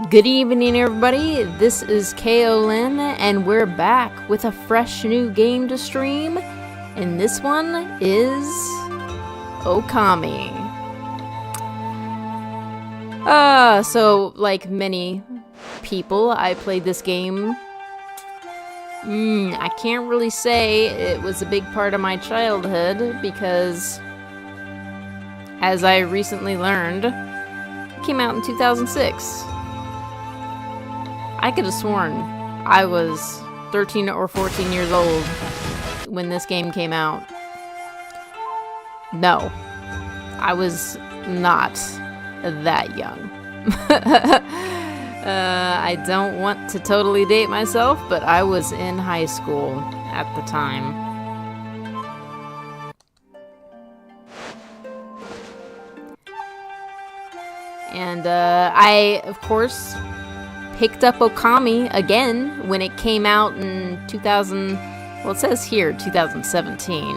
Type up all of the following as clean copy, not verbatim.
Good evening, everybody. This is Lynn, and we're back with a fresh new game to stream. And this one is Okami. So like many people, I played this game. I can't really say it was a big part of my childhood because, as I recently learned, it came out in 2006. I could have sworn I was 13 or 14 years old when this game came out. No, I was not that young. I don't want to totally date myself, but I was in high school at the time. And I, of course, picked up Okami again when it came out in 2000, well, it says here 2017,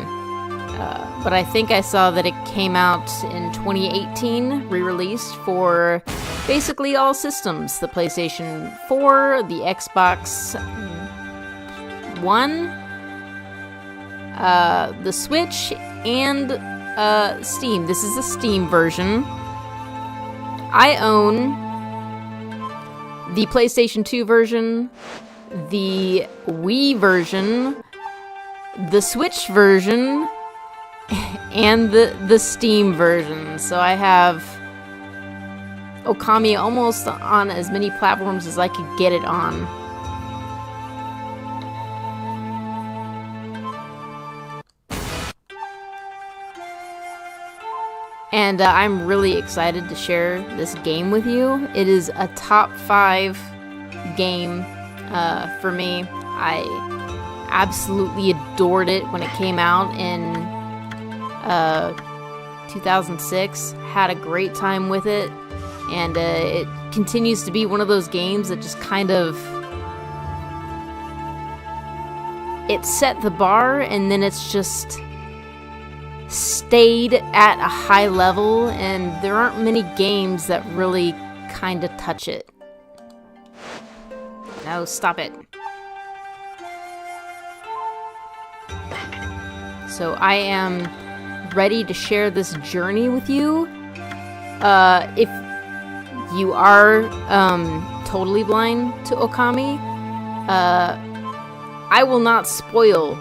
but I think I saw that it came out in 2018, re-released for basically all systems: the PlayStation 4, the Xbox One, the Switch, and Steam. This is the Steam version. I own the PlayStation 2 version, the Wii version, the Switch version, and the Steam version. So I have Okami almost on as many platforms as I could get it on. And I'm really excited to share this game with you. It is a top 5 game for me. I absolutely adored it when it came out in 2006. Had a great time with it. And it continues to be one of those games that just kind of... it set the bar, and then it's just stayed at a high level, and there aren't many games that really kind of touch it. No, stop it. So I am ready to share this journey with you. If you are totally blind to Okami, I will not spoil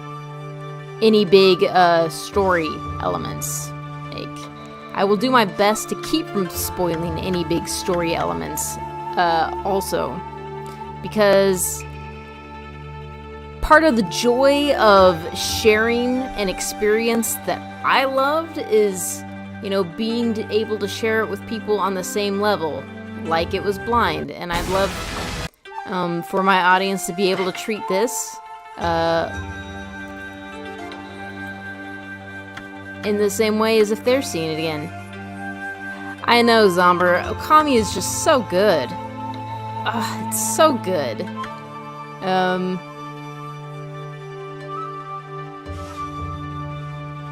any big story elements. Like, I will do my best to keep from spoiling any big story elements also, because part of the joy of sharing an experience that I loved is, you know, being able to share it with people on the same level, like it was blind. And I'd love for my audience to be able to treat this in the same way as if they're seeing it again. I know, Zomber, Okami is just so good. It's so good.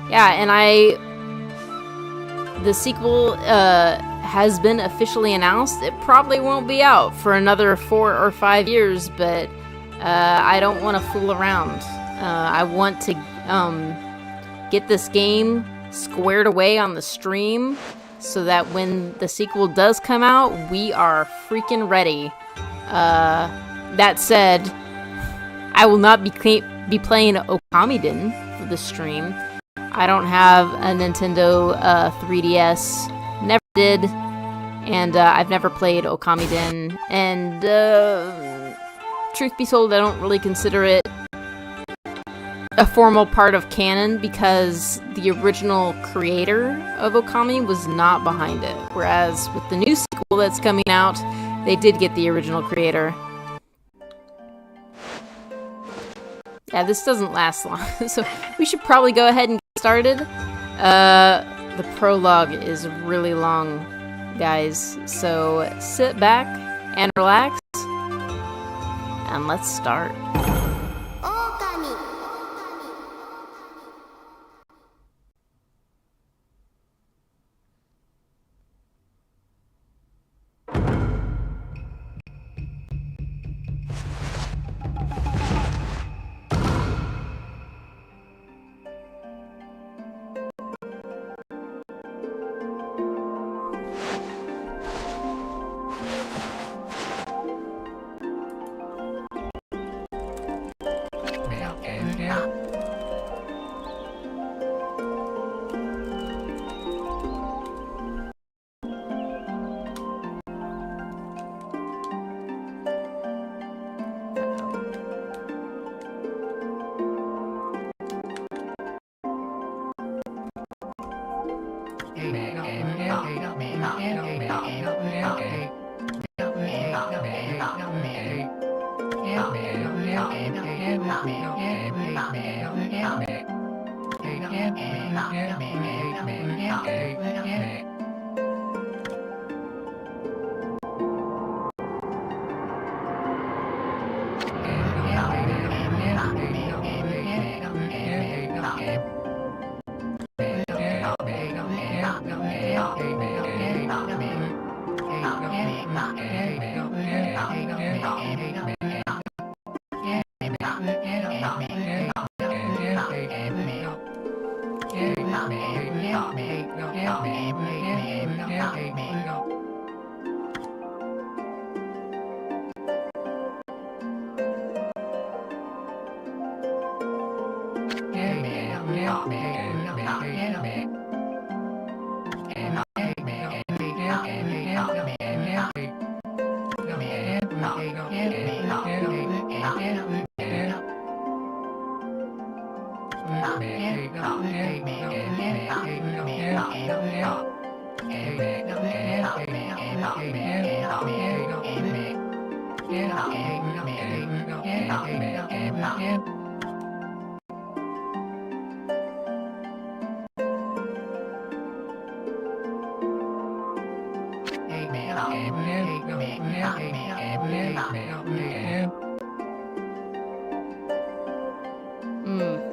Yeah, and the sequel has been officially announced. It probably won't be out for another 4 or 5 years, but I don't want to fool around. I want to get this game squared away on the stream so that when the sequel does come out, we are freaking ready. That said, I will not be playing Okami-den for the stream. I don't have a Nintendo 3DS, never did, and I've never played Okami-den, and truth be told, I don't really consider it a formal part of canon because the original creator of Okami was not behind it. Whereas with the new sequel that's coming out, they did get the original creator. Yeah, this doesn't last long, so we should probably go ahead and get started. The prologue is really long, guys, so sit back and relax, and let's start.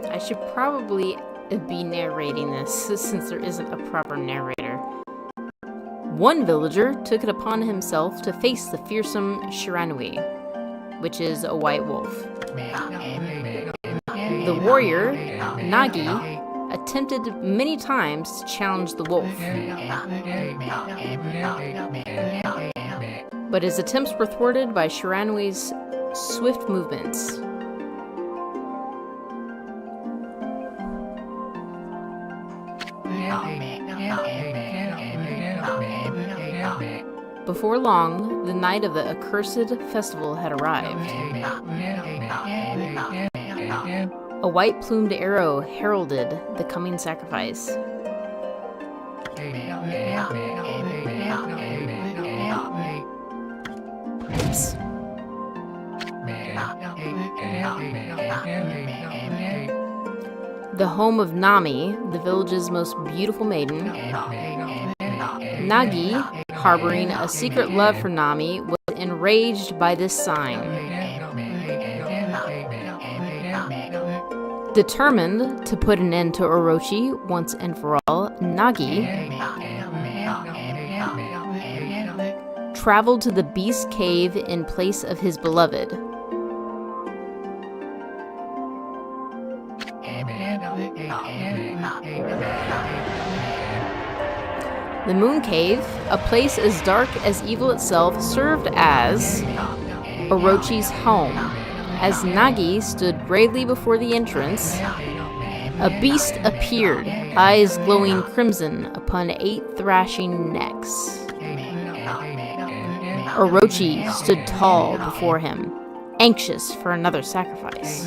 I should probably be narrating this since there isn't a proper narrator. One villager took it upon himself to face the fearsome Shiranui, which is a white wolf. The warrior, Nagi, attempted many times to challenge the wolf, but his attempts were thwarted by Shiranui's swift movements. Before long, the night of the accursed festival had arrived. A white-plumed arrow heralded the coming sacrifice. Oops. The home of Nami, the village's most beautiful maiden. Nagi, harboring a secret love for Nami, was enraged by this sign. Determined to put an end to Orochi once and for all, Nagi traveled to the beast cave in place of his beloved. The Moon Cave, a place as dark as evil itself, served as Orochi's home. As Nagi stood bravely before the entrance, a beast appeared, eyes glowing crimson upon 8 thrashing necks. Orochi stood tall before him, anxious for another sacrifice.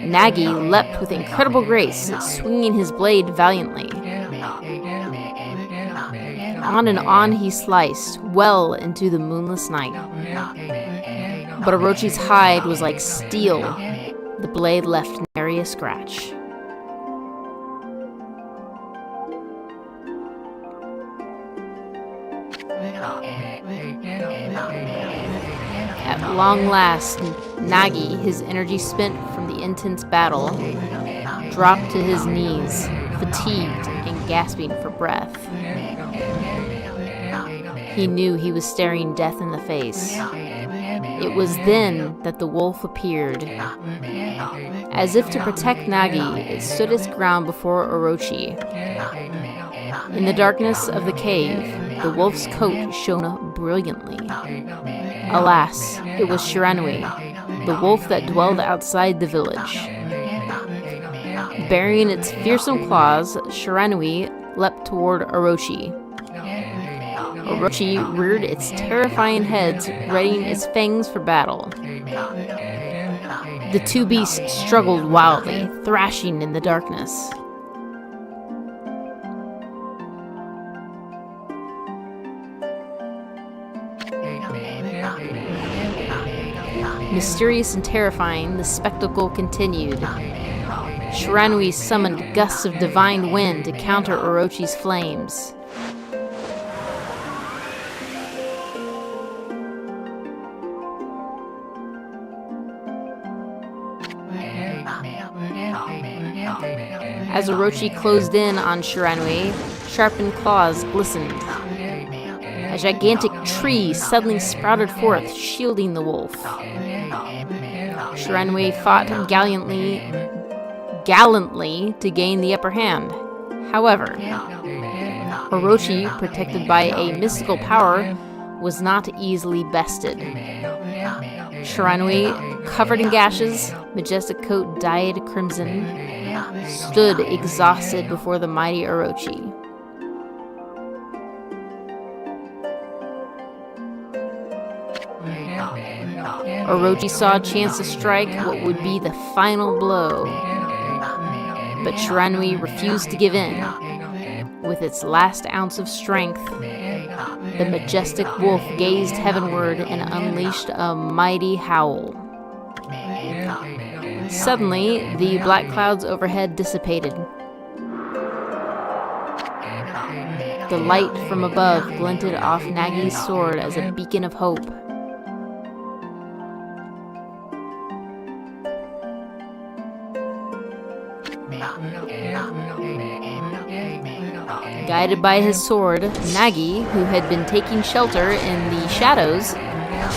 Nagi leapt with incredible grace, swinging his blade valiantly. On and on he sliced, well into the moonless night. But Orochi's hide was like steel. The blade left nary a scratch. At long last, Nagi, his energy spent from the intense battle, dropped to his knees, fatigued and gasping for breath. He knew he was staring death in the face. It was then that the wolf appeared. As if to protect Nagi, it stood its ground before Orochi. In the darkness of the cave, the wolf's coat shone brilliantly. Alas, it was Shiranui, the wolf that dwelled outside the village. Burying its fearsome claws, Shiranui leapt toward Orochi. Orochi reared its terrifying head, readying its fangs for battle. The two beasts struggled wildly, thrashing in the darkness. Mysterious and terrifying, the spectacle continued. Shiranui summoned gusts of divine wind to counter Orochi's flames. As Orochi closed in on Shiranui, sharpened claws glistened. A gigantic tree suddenly sprouted forth, shielding the wolf. Shiranui fought gallantly to gain the upper hand. However, Orochi, protected by a mystical power, was not easily bested. Shiranui, covered in gashes, majestic coat dyed crimson, stood exhausted before the mighty Orochi. Orochi saw a chance to strike what would be the final blow, but Shiranui refused to give in. With its last ounce of strength, the majestic wolf gazed heavenward and unleashed a mighty howl. Suddenly, the black clouds overhead dissipated. The light from above glinted off Nagi's sword as a beacon of hope. Guided by his sword, Nagi, who had been taking shelter in the shadows,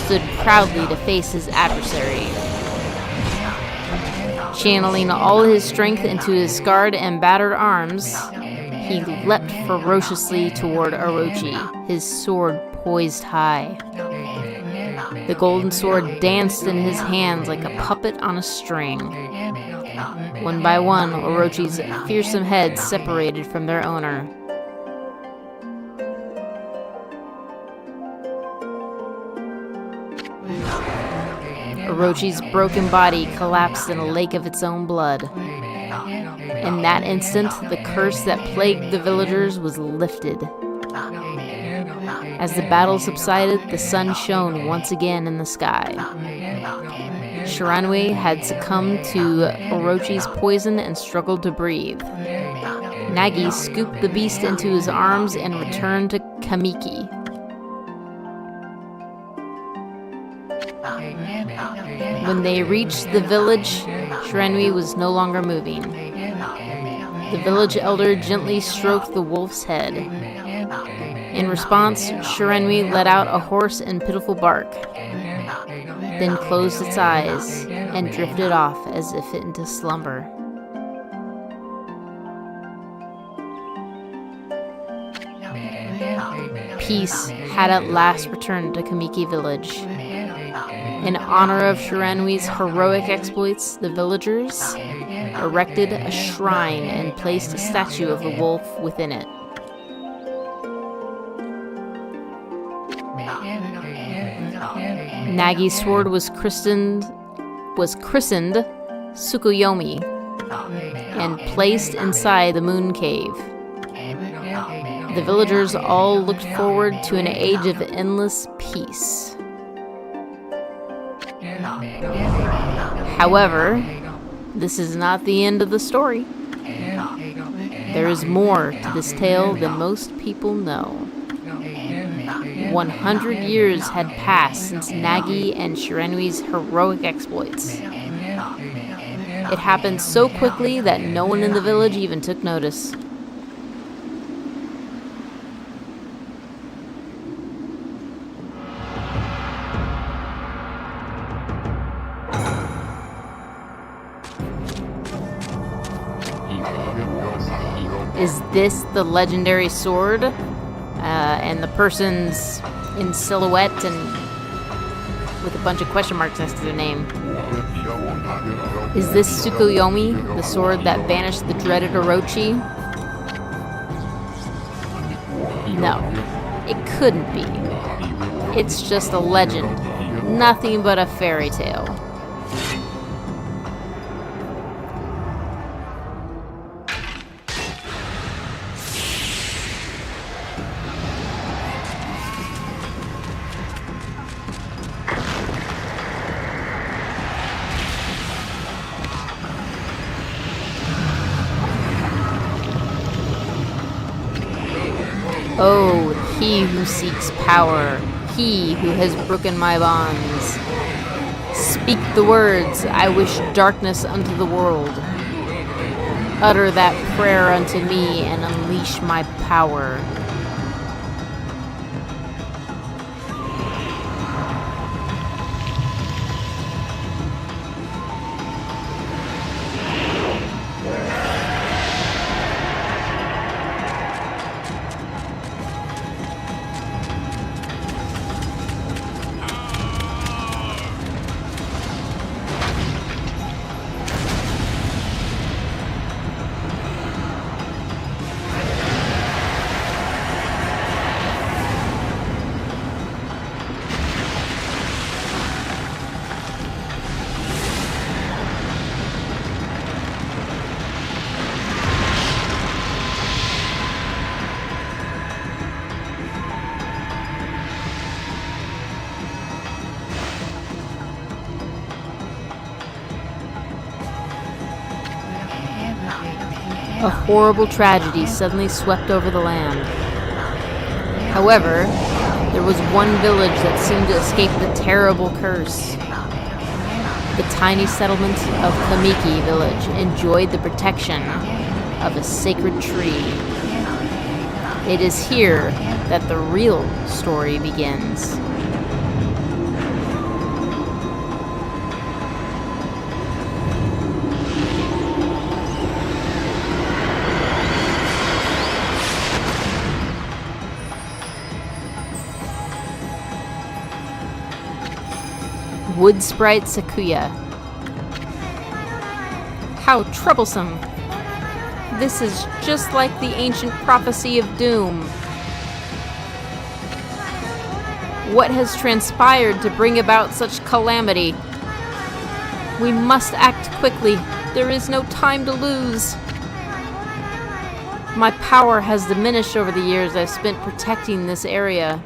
stood proudly to face his adversary. Channeling all his strength into his scarred and battered arms, he leapt ferociously toward Orochi, his sword poised high. The golden sword danced in his hands like a puppet on a string. One by one, Orochi's fearsome heads separated from their owner. Orochi's broken body collapsed in a lake of its own blood. In that instant, the curse that plagued the villagers was lifted. As the battle subsided, the sun shone once again in the sky. Shiranui had succumbed to Orochi's poison and struggled to breathe. Nagi scooped the beast into his arms and returned to Kamiki. When they reached the village, Shiranui was no longer moving. The village elder gently stroked the wolf's head. In response, Shiranui let out a hoarse and pitiful bark, then closed its eyes and drifted off as if into slumber. Peace had at last returned to Kamiki village. In honor of Shiranui's heroic exploits, the villagers erected a shrine and placed a statue of the wolf within it. Nagi's sword was christened Tsukuyomi and placed inside the moon cave. The villagers all looked forward to an age of endless peace. However, this is not the end of the story. There is more to this tale than most people know. 100 years had passed since Nagi and Shiranui's heroic exploits. It happened so quickly that no one in the village even took notice. Is this the legendary sword? And the person's in silhouette and with a bunch of question marks next to their name. Is this Tsukuyomi, the sword that banished the dreaded Orochi? No, it couldn't be. It's just a legend, nothing but a fairy tale. Oh, he who seeks power, he who has broken my bonds. Speak the words, I wish darkness unto the world. Utter that prayer unto me and unleash my power. A horrible tragedy suddenly swept over the land. However, there was one village that seemed to escape the terrible curse. The tiny settlement of Kamiki village enjoyed the protection of a sacred tree. It is here that the real story begins. Wood Sprite Sakuya. How troublesome. This is just like the ancient prophecy of doom. What has transpired to bring about such calamity? We must act quickly. There is no time to lose. My power has diminished over the years I've spent protecting this area.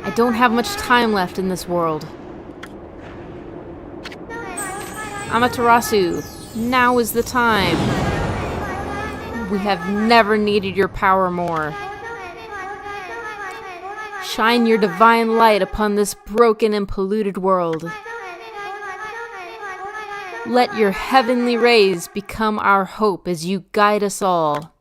I don't have much time left in this world. Amaterasu, now is the time. We have never needed your power more. Shine your divine light upon this broken and polluted world. Let your heavenly rays become our hope as you guide us all.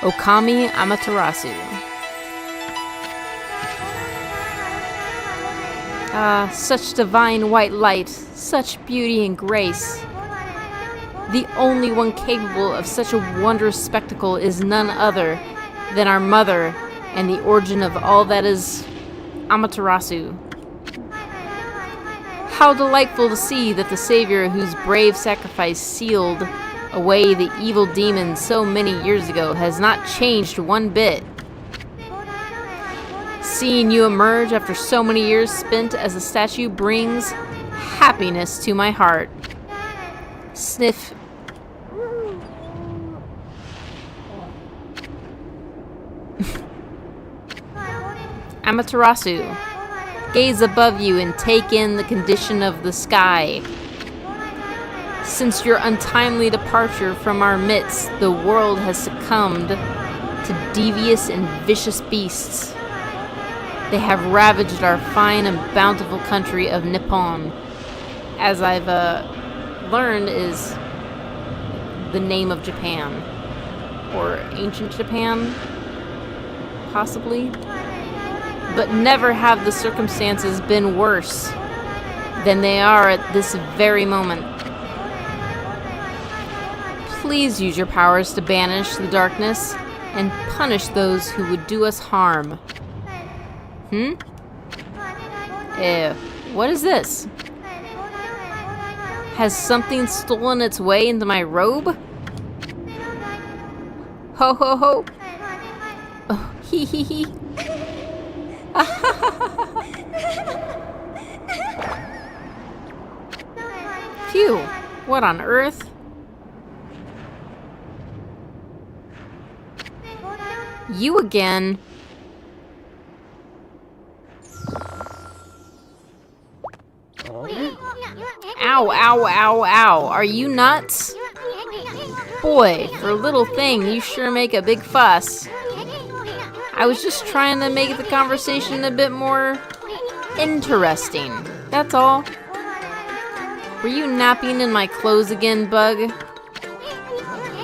Okami Amaterasu. Ah, such divine white light, such beauty and grace. The only one capable of such a wondrous spectacle is none other than our mother and the origin of all that is Amaterasu. How delightful to see that the Savior whose brave sacrifice sealed away the evil demons so many years ago has not changed one bit. Seeing you emerge after so many years spent as a statue brings happiness to my heart. Sniff. Amaterasu, gaze above you and take in the condition of the sky. Since your untimely departure from our midst, the world has succumbed to devious and vicious beasts. They have ravaged our fine and bountiful country of Nippon, as I've learned is the name of Japan, or ancient Japan, possibly. But never have the circumstances been worse than they are at this very moment. Please use your powers to banish the darkness and punish those who would do us harm. What is this? Has something stolen its way into my robe? Ho ho ho! Oh, hee hee hee! Phew! What on earth? You again? Ow, ow, ow. Are you nuts? Boy, for a little thing, you sure make a big fuss. I was just trying to make the conversation a bit more interesting. That's all. Were you napping in my clothes again, Bug?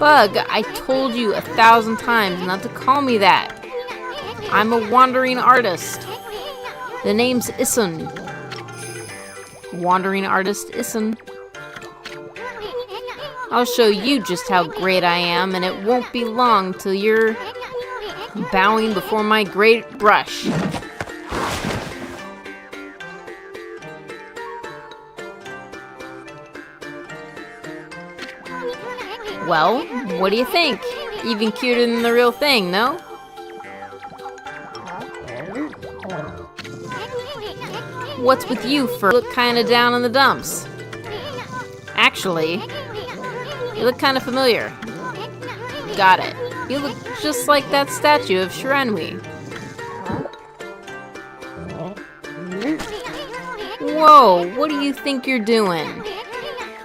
Bug, I told you 1,000 times not to call me that. I'm a wandering artist. The name's Isun. Wandering artist Isun. I'll show you just how great I am, and it won't be long till you're bowing before my great brush. Well, what do you think? Even cuter than the real thing, no? What's with you for look kinda down in the dumps? Actually, you look kinda familiar. Got it. You look just like that statue of Shiranui. Whoa, what do you think you're doing?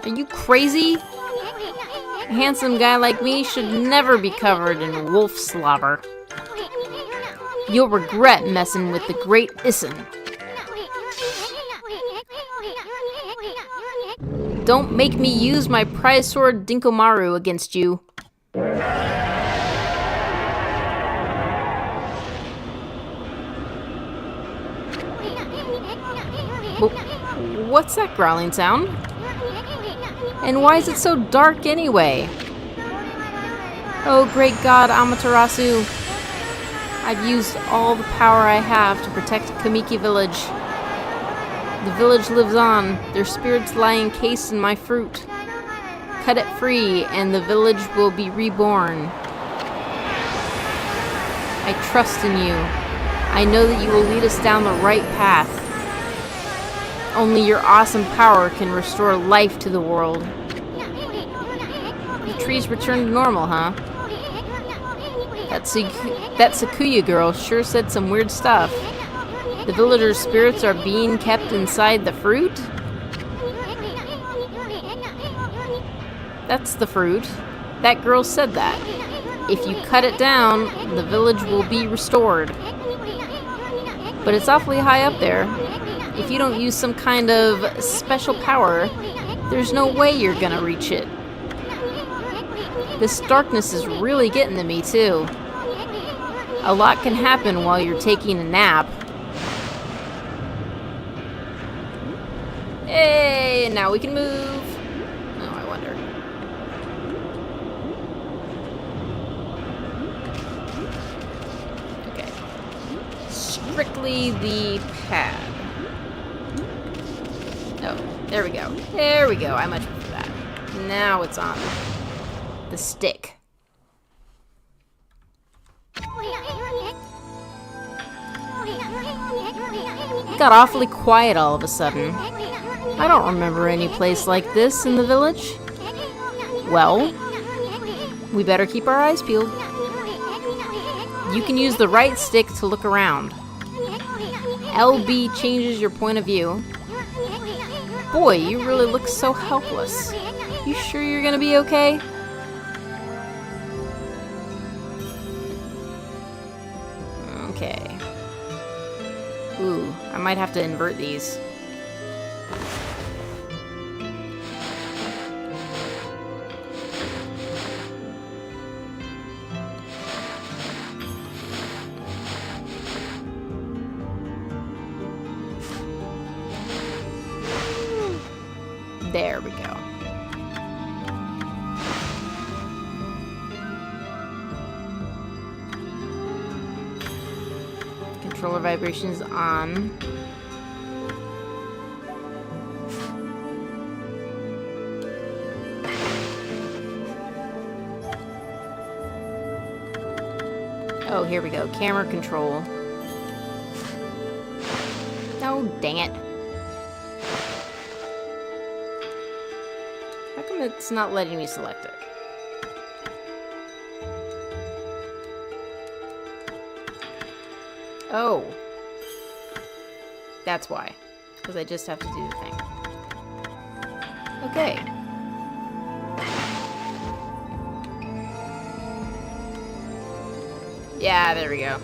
Are you crazy? A handsome guy like me should never be covered in wolf slobber. You'll regret messing with the great Isun. Don't make me use my prize sword Dinkomaru against you. What's that growling sound? And why is it so dark anyway? Oh, great God, Amaterasu. I've used all the power I have to protect Kamiki Village. The village lives on. Their spirits lie encased in my fruit. Cut it free, and the village will be reborn. I trust in you. I know that you will lead us down the right path. Only your awesome power can restore life to the world. The trees returned to normal, huh? That Sakuya girl sure said some weird stuff. The villagers' spirits are being kept inside the fruit? That's the fruit. That girl said that. If you cut it down, the village will be restored. But it's awfully high up there. If you don't use some kind of special power, there's no way you're gonna reach it. This darkness is really getting to me, too. A lot can happen while you're taking a nap. Hey, and now we can move. Oh, I wonder. Okay. Strictly the pad. Oh, there we go. There we go. I much prefer that. Now it's on the stick. Got awfully quiet all of a sudden. I don't remember any place like this in the village. Well, we better keep our eyes peeled. You can use the right stick to look around. LB changes your point of view. Boy, you really look so helpless. You sure you're gonna be okay? Okay. Ooh, I might have to invert these. There we go. Controller vibrations on. Oh, here we go. Camera control. Oh, dang it. How come it's not letting me select it? Oh. That's why. Because I just have to do the thing. Okay. Yeah, there we go.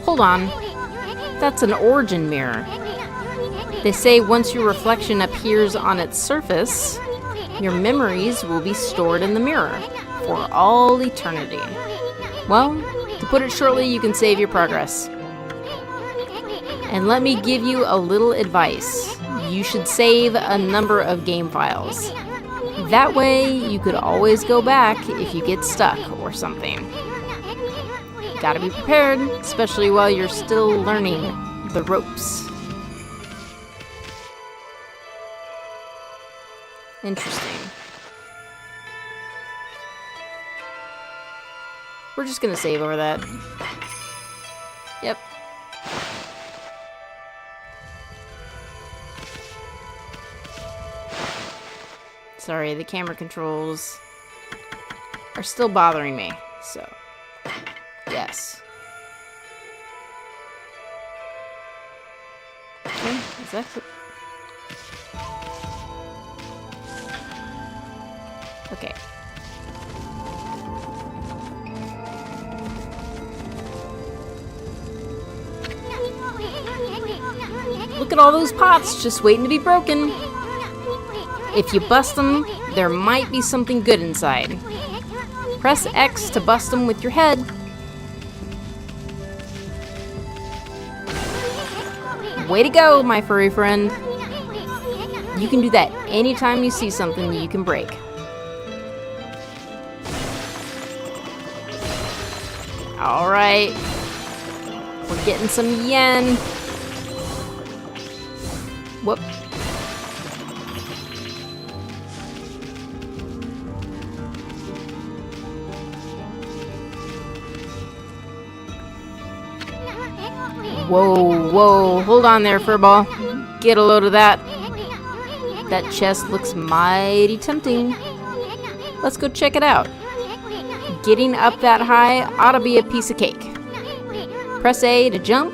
Hold on. That's an origin mirror. They say once your reflection appears on its surface, your memories will be stored in the mirror for all eternity. Well, to put it shortly, you can save your progress. And let me give you a little advice. You should save a number of game files. That way, you could always go back if you get stuck or something. Gotta be prepared, especially while you're still learning the ropes. Interesting. We're just gonna save over that. Yep. Sorry, the camera controls are still bothering me, so yes. Okay, is that it? Okay. Look at all those pots just waiting to be broken. If you bust them, there might be something good inside. Press X to bust them with your head. Way to go, my furry friend. You can do that anytime you see something you can break. Alright. We're getting some yen. Whoop. Whoa, whoa. Hold on there, Furball. Get a load of that. That chest looks mighty tempting. Let's go check it out. Getting up that high ought to be a piece of cake. Press A to jump,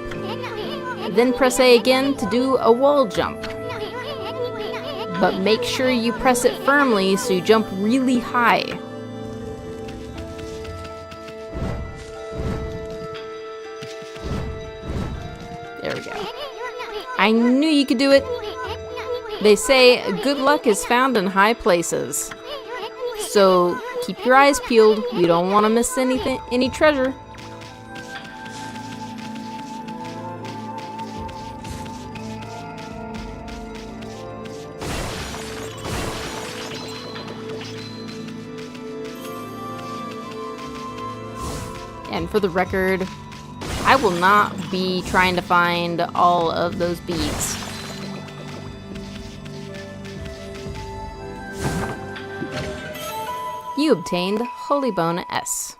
then press A again to do a wall jump. But make sure you press it firmly so you jump really high. There we go. I knew you could do it. They say good luck is found in high places. So keep your eyes peeled. You don't want to miss any treasure. And for the record, I will not be trying to find all of those beads. You obtained Holy Bone S.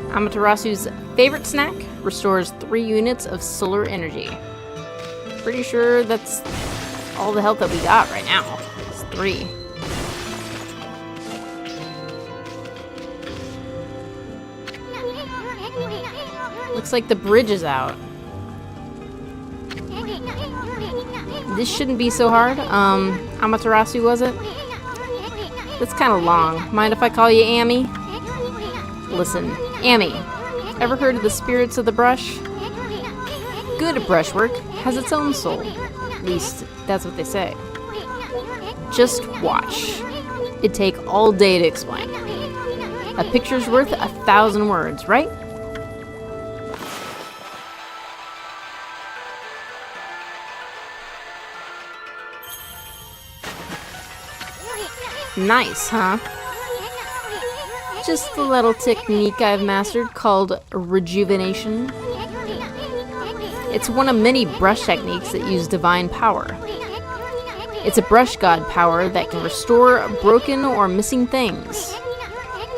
Amaterasu's favorite snack restores 3 units of solar energy. Pretty sure that's all the health that we got right now. It's 3. Looks like the bridge is out. This shouldn't be so hard. Amaterasu, was it? That's kind of long. Mind if I call you Amy? Listen, Amy, ever heard of the spirits of the brush? Good brushwork has its own soul. At least, that's what they say. Just watch. It'd take all day to explain. A picture's worth 1,000 words, right? Nice, huh? Just a little technique I've mastered called rejuvenation. It's one of many brush techniques that use divine power. It's a brush god power that can restore broken or missing things.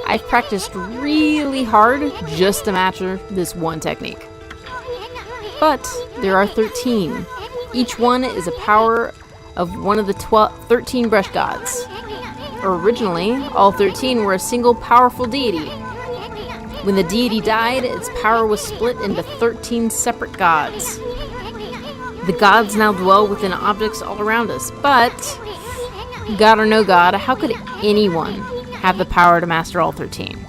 I've practiced really hard just to master this one technique. But there are 13. Each one is a power of one of the 13 brush gods. Originally, all 13 were a single powerful deity. When the deity died, its power was split into 13 separate gods. The gods now dwell within objects all around us, but God or no God, how could anyone have the power to master all 13?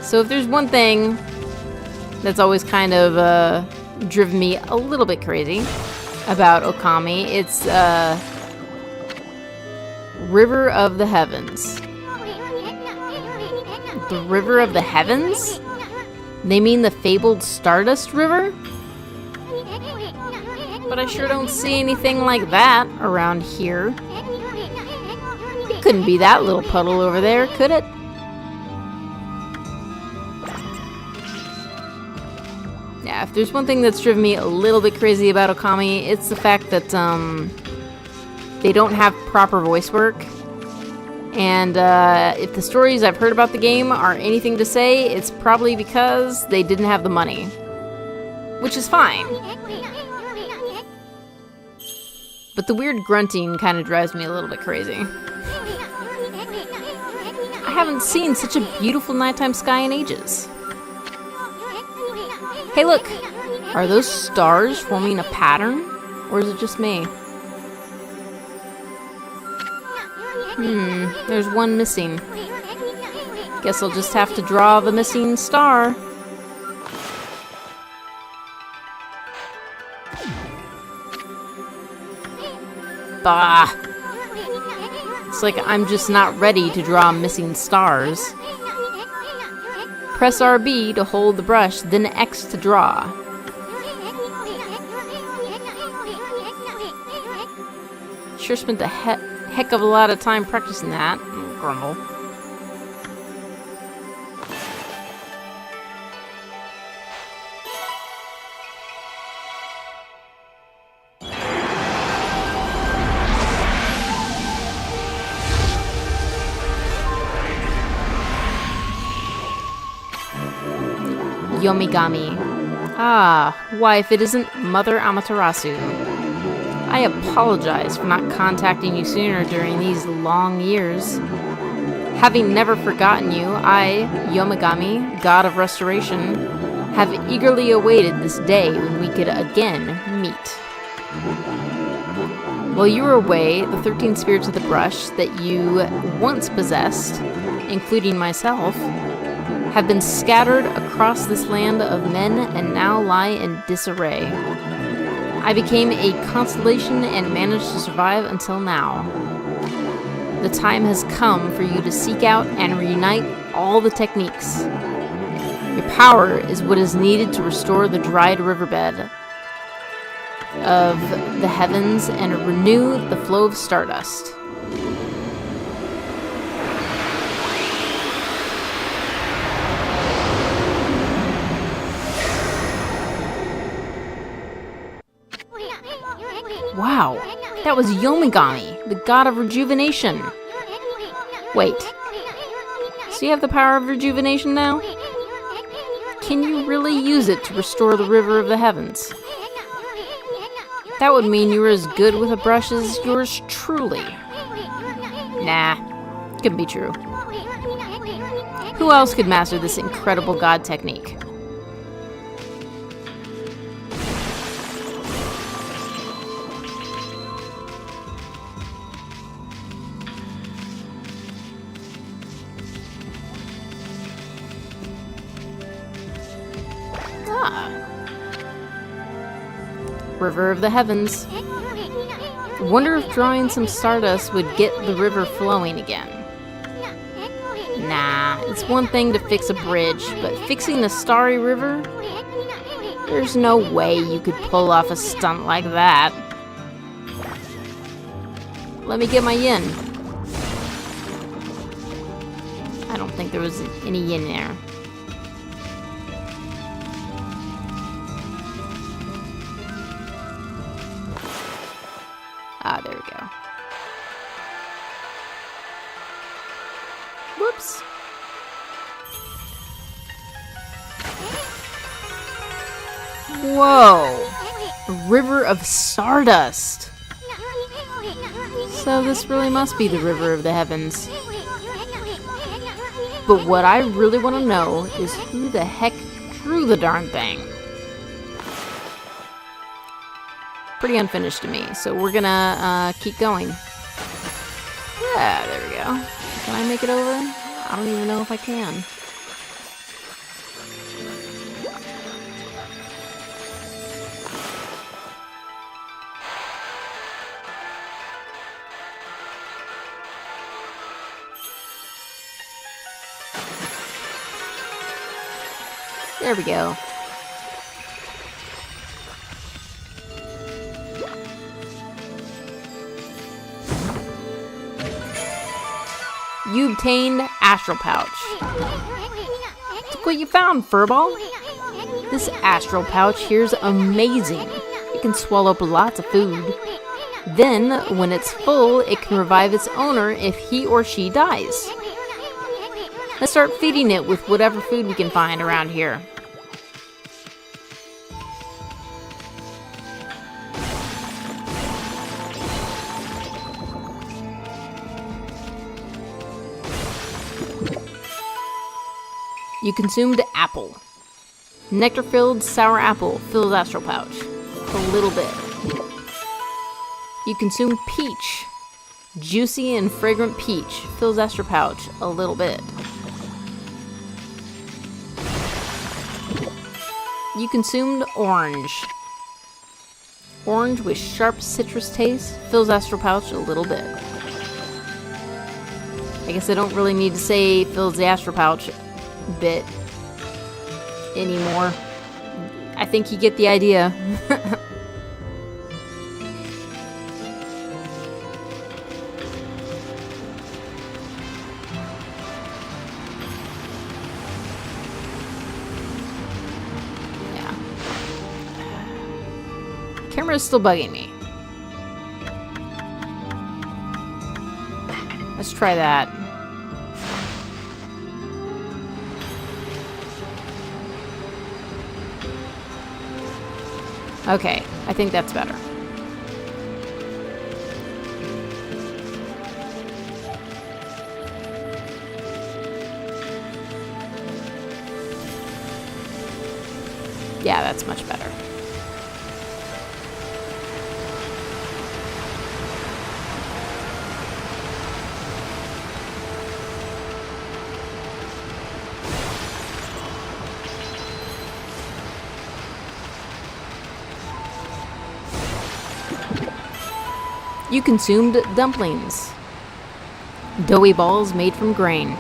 So if there's one thing that's always kind of driven me a little bit crazy about Okami, it's River of the Heavens. The River of the Heavens? They mean the fabled Stardust River? But I sure don't see anything like that around here. It couldn't be that little puddle over there, could it? Yeah, if there's one thing that's driven me a little bit crazy about Okami, it's the fact that they don't have proper voice work. And if the stories I've heard about the game are anything to say, it's probably because they didn't have the money. Which is fine. But the weird grunting kind of drives me a little bit crazy. I haven't seen such a beautiful nighttime sky in ages. Hey look! Are those stars forming a pattern? Or is it just me? There's one missing. Guess I'll just have to draw the missing star. Bah! It's like I'm just not ready to draw missing stars. Press RB to hold the brush, then X to draw. Sure spent a heck of a lot of time practicing that. Grumble. Yomigami. Ah, why if it isn't Mother Amaterasu. I apologize for not contacting you sooner during these long years. Having never forgotten you, I, Yomigami, God of Restoration, have eagerly awaited this day when we could again meet. While you were away, the 13 spirits of the brush that you once possessed, including myself, have been scattered across this land of men and now lie in disarray. I became a constellation and managed to survive until now. The time has come for you to seek out and reunite all the techniques. Your power is what is needed to restore the dried riverbed of the heavens and renew the flow of stardust. Wow, that was Yomigami, the god of rejuvenation. Wait, so you have the power of rejuvenation now? Can you really use it to restore the river of the heavens? That would mean you were as good with a brush as yours truly. Nah, couldn't be true. Who else could master this incredible god technique? River of the Heavens. Wonder if drawing some stardust would get the river flowing again. Nah, it's one thing to fix a bridge, but fixing a starry river? There's no way you could pull off a stunt like that. Let me get my yin. I don't think there was any yin there. Ah, there we go. Whoops. Whoa. A river of stardust. So this really must be the river of the heavens. But what I really want to know is who the heck drew the darn thing. Pretty unfinished to me, so we're gonna keep going. Yeah, there we go. Can I make it over? I don't even know if I can. There we go. You obtained Astral Pouch. Look what you found, Furball. This Astral Pouch here's amazing. It can swallow up lots of food. Then, when it's full, it can revive its owner if he or she dies. Let's start feeding it with whatever food we can find around here. You consumed apple. Nectar-filled sour apple fills Astral Pouch. A little bit. You consumed peach. Juicy and fragrant peach fills Astral Pouch. A little bit. You consumed orange. Orange with sharp citrus taste fills Astral Pouch a little bit. I guess I don't really need to say fills the Astral Pouch bit anymore. I think you get the idea. Yeah. Camera's still bugging me. Let's try that. Okay, I think that's better. Yeah, that's much better. You consumed dumplings. Doughy balls made from grain.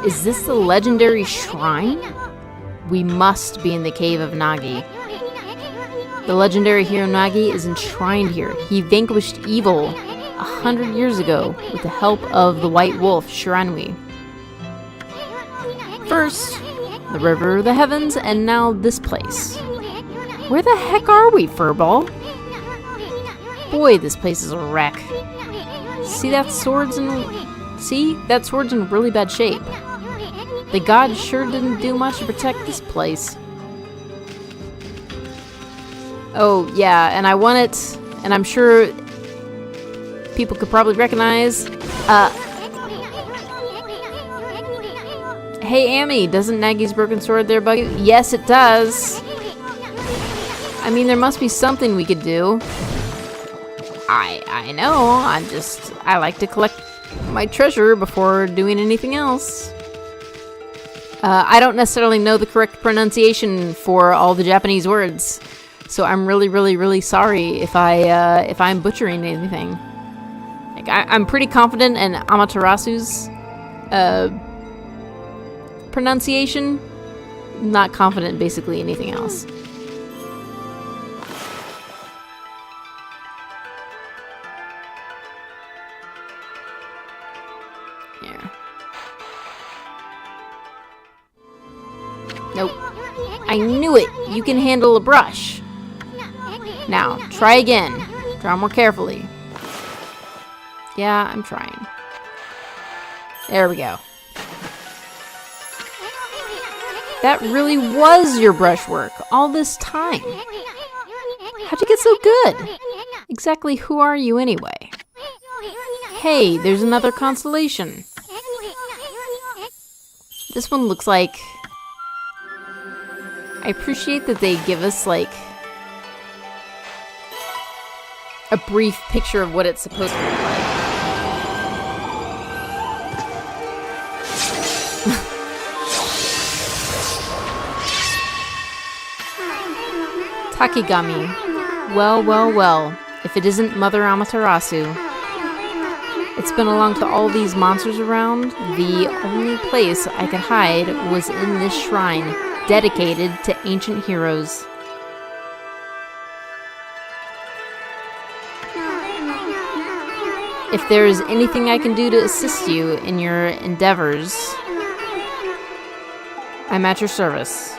Is this the legendary shrine? We must be in the cave of Nagi. The legendary hero Nagi is enshrined here. He vanquished evil 100 years ago with the help of the white wolf Shiranui. First, the river of the heavens, and now this place. Where the heck are we, Furball? Boy, this place is a wreck. See, that sword's in really bad shape. The gods sure didn't do much to protect this place. Oh, yeah, and I want it, and I'm sure people could probably recognize. Hey, Amy, doesn't Nagi's broken sword there bug you? Yes, it does. I mean, there must be something we could do. I know, I like to collect my treasure before doing anything else. I don't necessarily know the correct pronunciation for all the Japanese words, so I'm really sorry if I'm butchering anything. Like I'm pretty confident in Amaterasu's pronunciation, not confident in basically anything else. I knew it! You can handle a brush. Now, try again. Draw more carefully. Yeah, I'm trying. There we go. That really was your brushwork all this time. How'd you get so good? Exactly who are you anyway? Hey, there's another constellation. This one looks like... I appreciate that they give us, like, a brief picture of what it's supposed to look like. Takigami. Well, well, well. If it isn't Mother Amaterasu. It's been along to all these monsters around. The only place I could hide was in this shrine, dedicated to ancient heroes. If there is anything I can do to assist you in your endeavors, I'm at your service.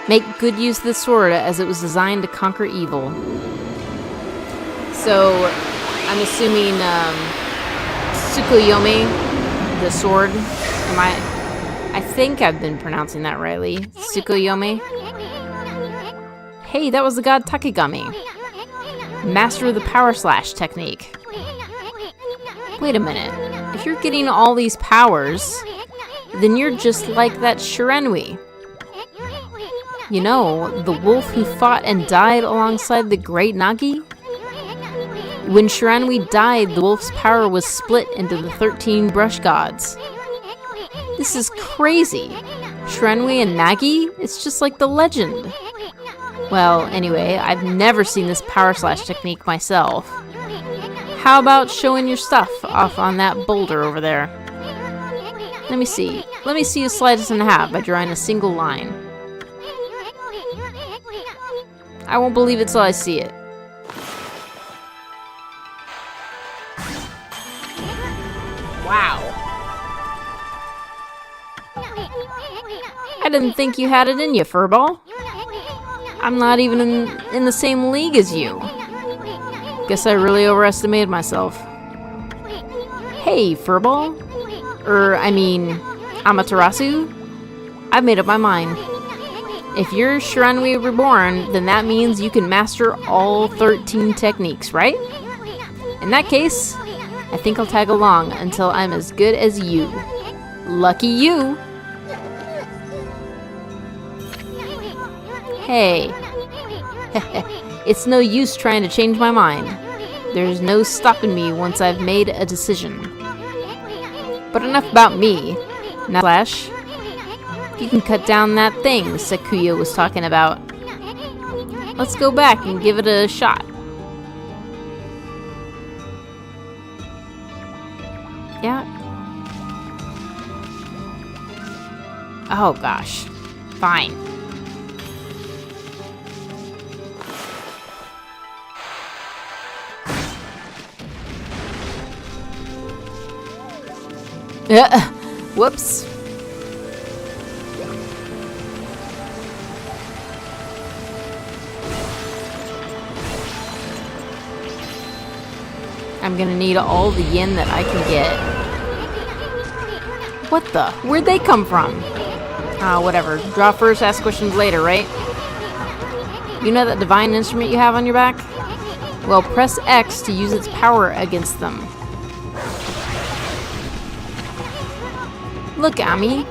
Make good use of this sword, as it was designed to conquer evil. So, I'm assuming, Tsukuyomi, the sword. I think I've been pronouncing that rightly. Tsukuyomi. Hey, that was the god Takigami. Master of the power slash technique. Wait a minute. If you're getting all these powers, then you're just like that Shirenui. You know, the wolf who fought and died alongside the great Nagi? When Shiranui died, the wolf's power was split into the 13 brush gods. This is crazy. Shiranui and Nagi? It's just like the legend. Well, anyway, I've never seen this power slash technique myself. How about showing your stuff off on that boulder over there? Let me see. Let me see you slide this in half by drawing a single line. I won't believe it till I see it. Wow. I didn't think you had it in you, Furball. I'm not even in the same league as you. Guess I really overestimated myself. Hey, Furball. I mean, Amaterasu. I've made up my mind. If you're Shiranui Reborn, then that means you can master all 13 techniques, right? In that case, I think I'll tag along until I'm as good as you. Lucky you! Hey. It's no use trying to change my mind. There's no stopping me once I've made a decision. But enough about me. Now, Flash, you can cut down that thing Sakuya was talking about. Let's go back and give it a shot. Yeah. Oh gosh. Fine. Whoops. I'm gonna need all the yen that I can get. What the? Where'd they come from? Whatever. Draw first, ask questions later, right? You know that divine instrument you have on your back? Well, press X to use its power against them. Look, Ami.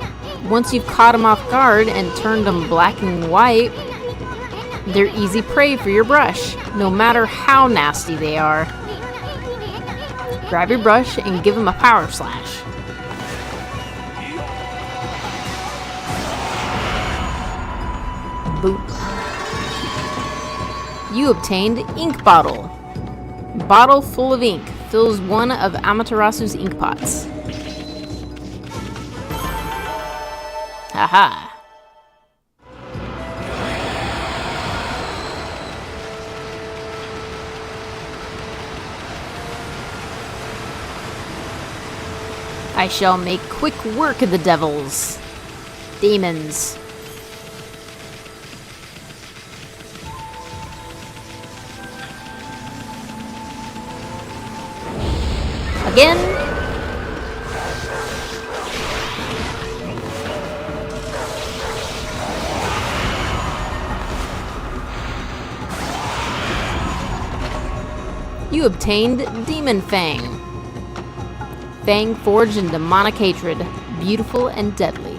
Once you've caught them off guard and turned them black and white, they're easy prey for your brush, no matter how nasty they are. Grab your brush and give them a power slash. Boop. You obtained ink bottle. Bottle full of ink fills one of Amaterasu's ink pots. Haha. I shall make quick work of the devils. Demons. Again? You obtained Demon Fang. Fang forged in demonic hatred, beautiful and deadly.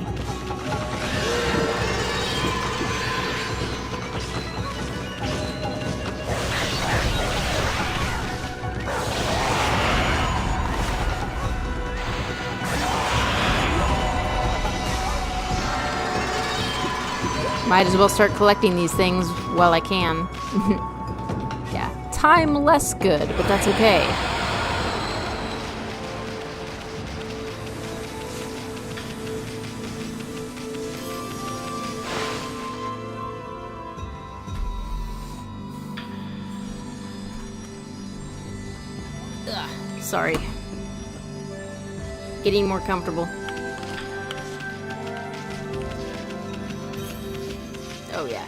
Might as well start collecting these things while I can. Yeah, time less good, but that's okay. Ugh, sorry. Getting more comfortable. Oh yeah.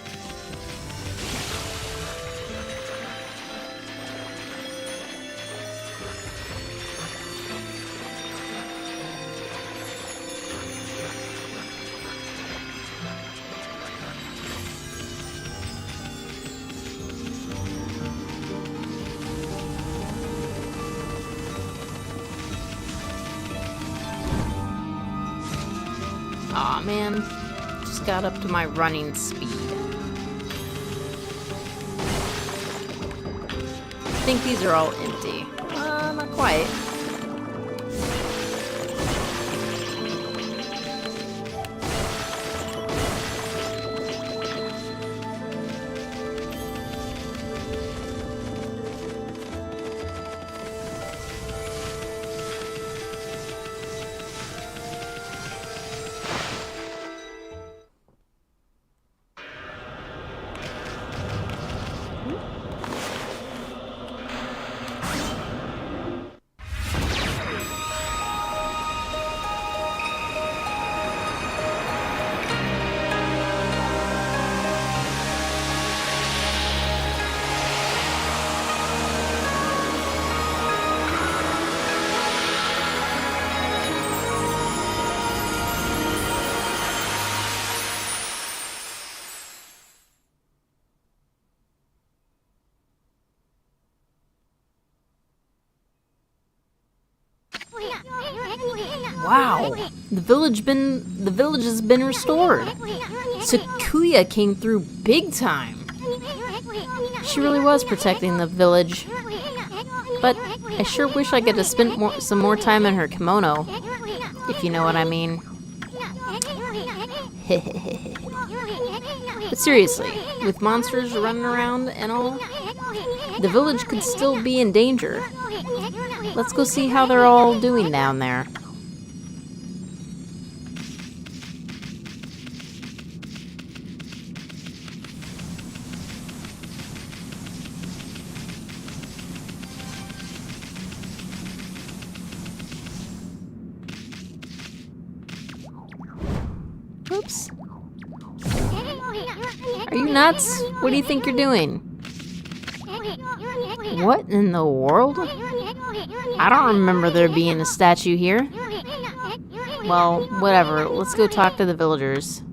Aw, man. Just got up to my running speed. I think these are all empty. Not quite. Wow, the village has been restored. Sakuya came through big time. She really was protecting the village. But I sure wish I could have spent some more time in her kimono, if you know what I mean. But seriously, with monsters running around and all, the village could still be in danger. Let's go see how they're all doing down there. Oops. Are you nuts? What do you think you're doing? What in the world? I don't remember there being a statue here. Well, whatever. Let's go talk to the villagers.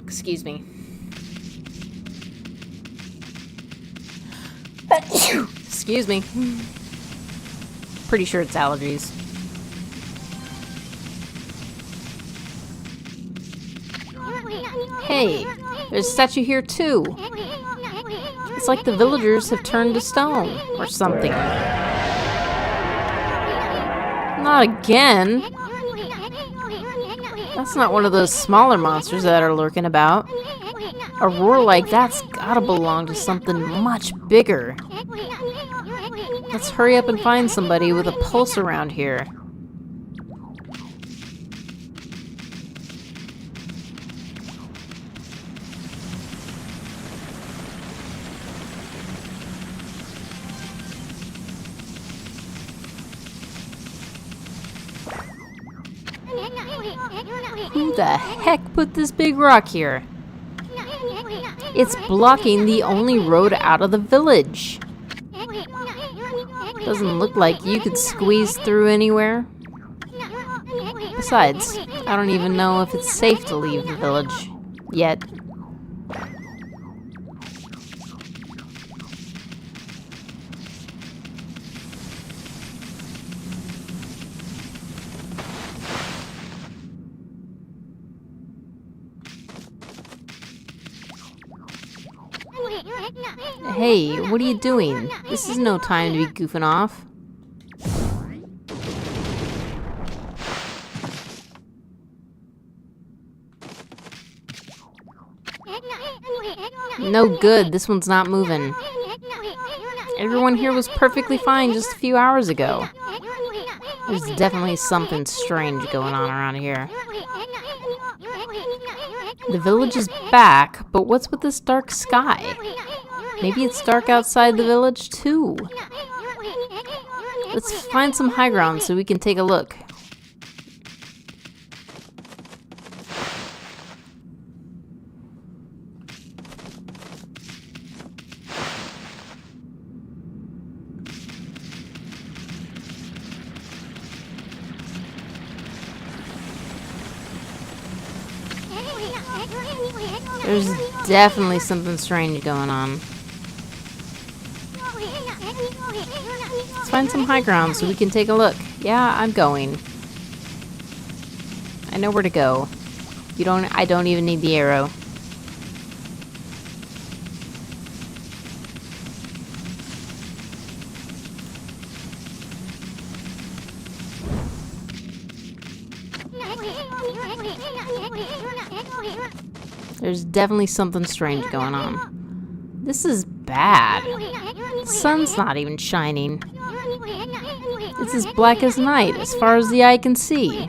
Excuse me. Excuse me. Pretty sure it's allergies. Hey, there's a statue here too. It's like the villagers have turned to stone or something. Not again. That's not one of those smaller monsters that are lurking about. A roar like that's gotta belong to something much bigger. Let's hurry up and find somebody with a pulse around here. Who the heck put this big rock here? It's blocking the only road out of the village. Doesn't look like you could squeeze through anywhere. Besides, I don't even know if it's safe to leave the village yet. Hey, what are you doing? This is no time to be goofing off. No good, this one's not moving. Everyone here was perfectly fine just a few hours ago. There's definitely something strange going on around here. The village is back, but what's with this dark sky? Maybe it's dark outside the village too. Let's find some high ground so we can take a look. There's definitely something strange going on. Let's find some high ground so we can take a look. Yeah, I'm going. I know where to go. I don't even need the arrow. There's definitely something strange going on. This is bad. The sun's not even shining. It's as black as night, as far as the eye can see.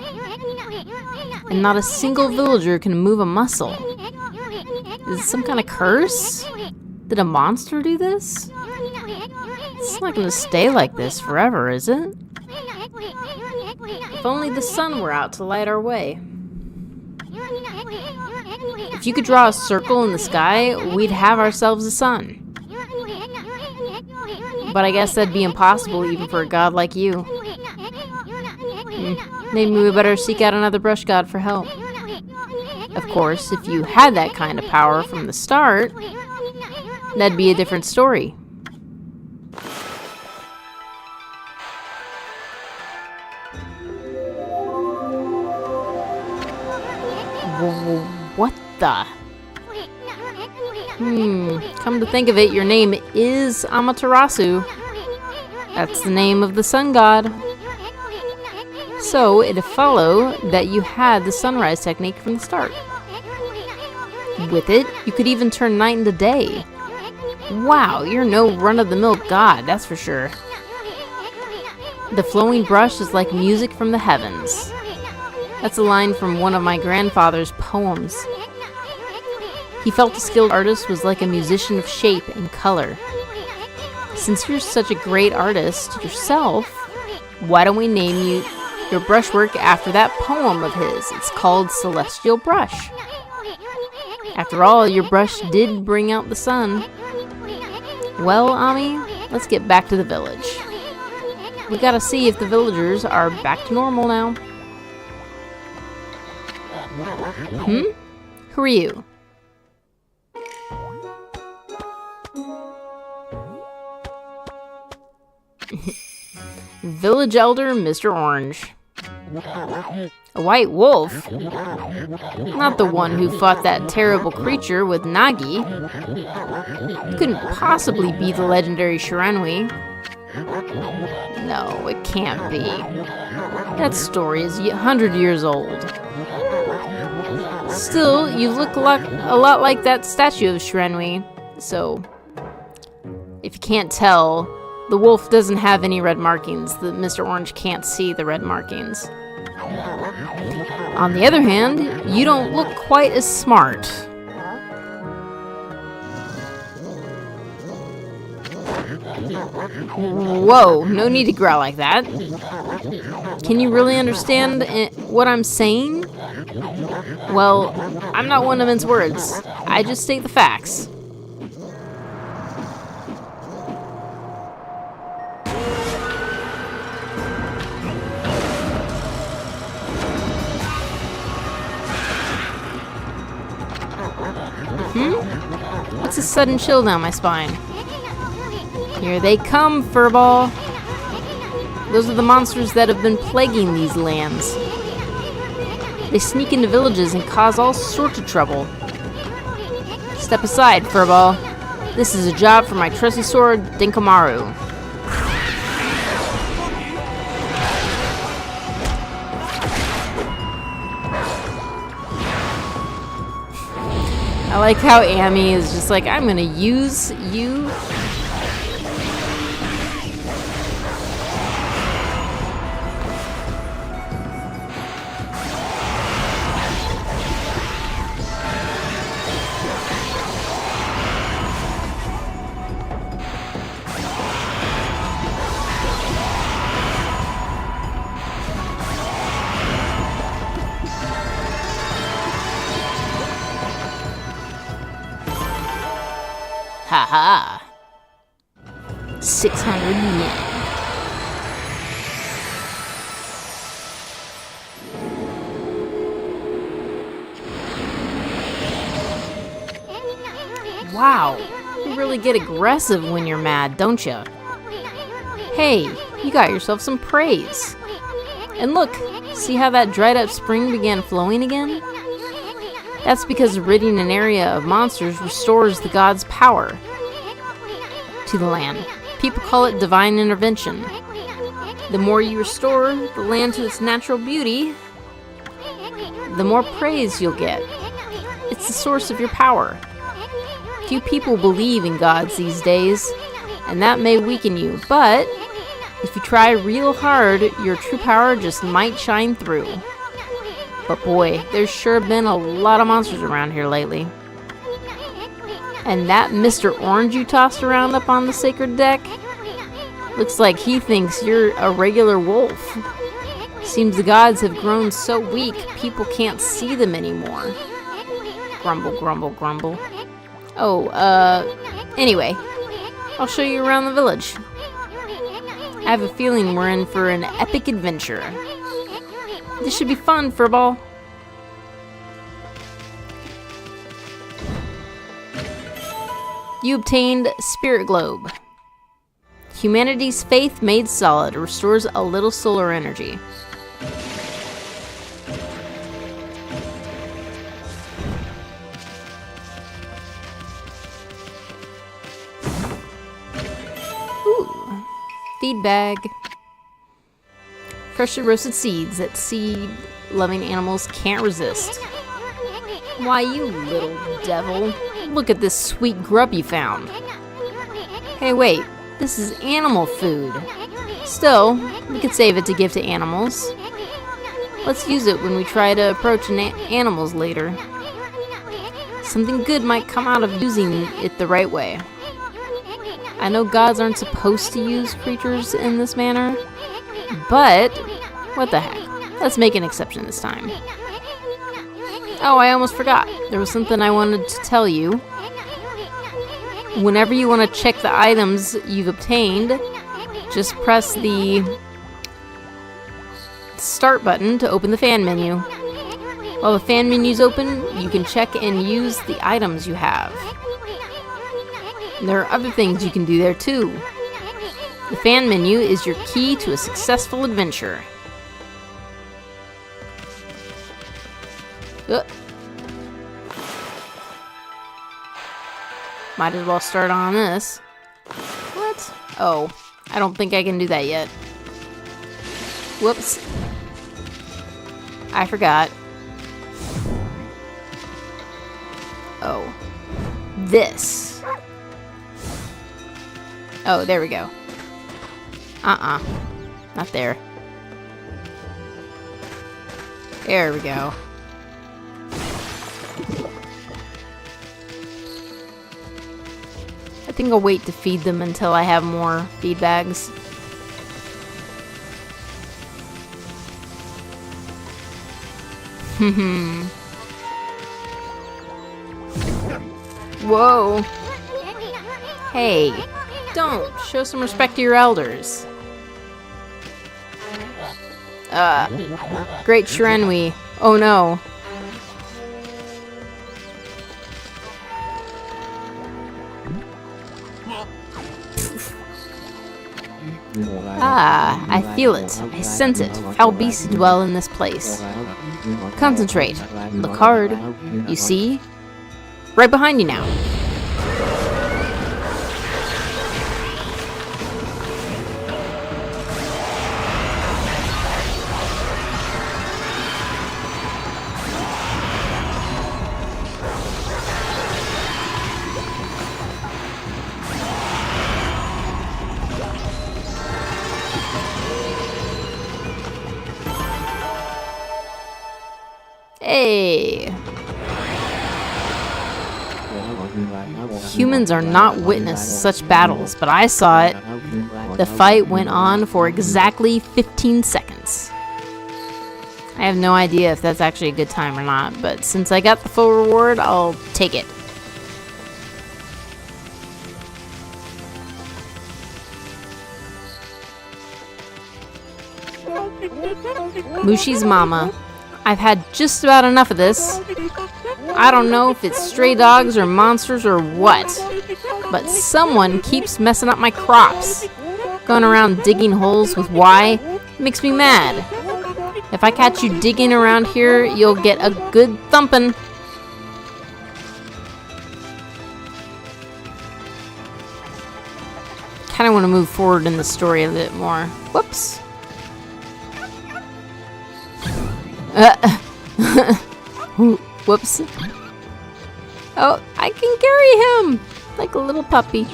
And not a single villager can move a muscle. Is it some kind of curse? Did a monster do this? It's not going to stay like this forever, is it? If only the sun were out to light our way. If you could draw a circle in the sky, we'd have ourselves a sun. But I guess that'd be impossible even for a god like you. Maybe we better seek out another brush god for help. Of course, if you had that kind of power from the start, that'd be a different story. What the? Come to think of it, your name is Amaterasu. That's the name of the sun god. So it'd follow that you had the sunrise technique from the start. With it, you could even turn night into day. Wow, you're no run-of-the-mill god, that's for sure. The flowing brush is like music from the heavens. That's a line from one of my grandfather's poems. He felt a skilled artist was like a musician of shape and color. Since you're such a great artist yourself, why don't we name your brushwork after that poem of his? It's called Celestial Brush. After all, your brush did bring out the sun. Well, Ami, let's get back to the village. We gotta see if the villagers are back to normal now. Who are you? Village Elder Mr. Orange. A white wolf? Not the one who fought that terrible creature with Nagi. You couldn't possibly be the legendary Shiranui. No, it can't be. That story is 100 years old. Still, you look a lot like that statue of Shiranui. So, if you can't tell, the wolf doesn't have any red markings. The Mr. Orange can't see the red markings. On the other hand, you don't look quite as smart. Whoa, no need to growl like that. Can you really understand what I'm saying? Well, I'm not one to mince words. I just state the facts. What's a sudden chill down my spine? Here they come, Furball. Those are the monsters that have been plaguing these lands. They sneak into villages and cause all sorts of trouble. Step aside, Furball. This is a job for my trusty sword, Dinkomaru. I like how Amy is just like, I'm gonna use you. Haha. 600 yen. Wow, you really get aggressive when you're mad, don't you? Hey, you got yourself some praise. And look, see how that dried up spring began flowing again? That's because ridding an area of monsters restores the god's power to the land. People call it divine intervention. The more you restore the land to its natural beauty, the more praise you'll get. It's the source of your power. Few people believe in gods these days, and that may weaken you, but if you try real hard, your true power just might shine through. But boy, there's sure been a lot of monsters around here lately. And that Mr. Orange you tossed around up on the sacred deck? Looks like he thinks you're a regular wolf. Seems the gods have grown so weak, people can't see them anymore. Grumble, grumble, grumble. Oh, anyway, I'll show you around the village. I have a feeling we're in for an epic adventure. This should be fun, Furball. You obtained Spirit Globe. Humanity's faith made solid restores a little solar energy. Ooh, feed bag. Freshly roasted seeds that seed-loving animals can't resist. Why, you little devil. Look at this sweet grub you found. Hey, wait. This is animal food. Still, we could save it to give to animals. Let's use it when we try to approach animals later. Something good might come out of using it the right way. I know gods aren't supposed to use creatures in this manner, but what the heck? Let's make an exception this time. Oh, I almost forgot. There was something I wanted to tell you. Whenever you want to check the items you've obtained, just press the start button to open the fan menu. While the fan menu's open, you can check and use the items you have. There are other things you can do there too. The fan menu is your key to a successful adventure. Might as well start on this. What? Oh, I don't think I can do that yet. Whoops. I forgot. Oh. This. Oh, there we go. Not there. There we go. I think I'll wait to feed them until I have more feed bags. Whoa. Hey, don't. Show some respect to your elders. Great Shirenui. Oh no. Ah, I feel it. I sense it. Foul beasts dwell in this place. Concentrate. Look hard. You see? Right behind you now. Hey! Humans are not witness to such battles, but I saw it. The fight went on for exactly 15 seconds. I have no idea if that's actually a good time or not, but since I got the full reward, I'll take it. Mushi's mama. I've had just about enough of this. I don't know if it's stray dogs or monsters or what, but someone keeps messing up my crops. Going around digging holes with Y makes me mad. If I catch you digging around here, you'll get a good thumping. Kind of want to move forward in the story a bit more. Whoops. Whoops. Oh, I can carry him like a little puppy.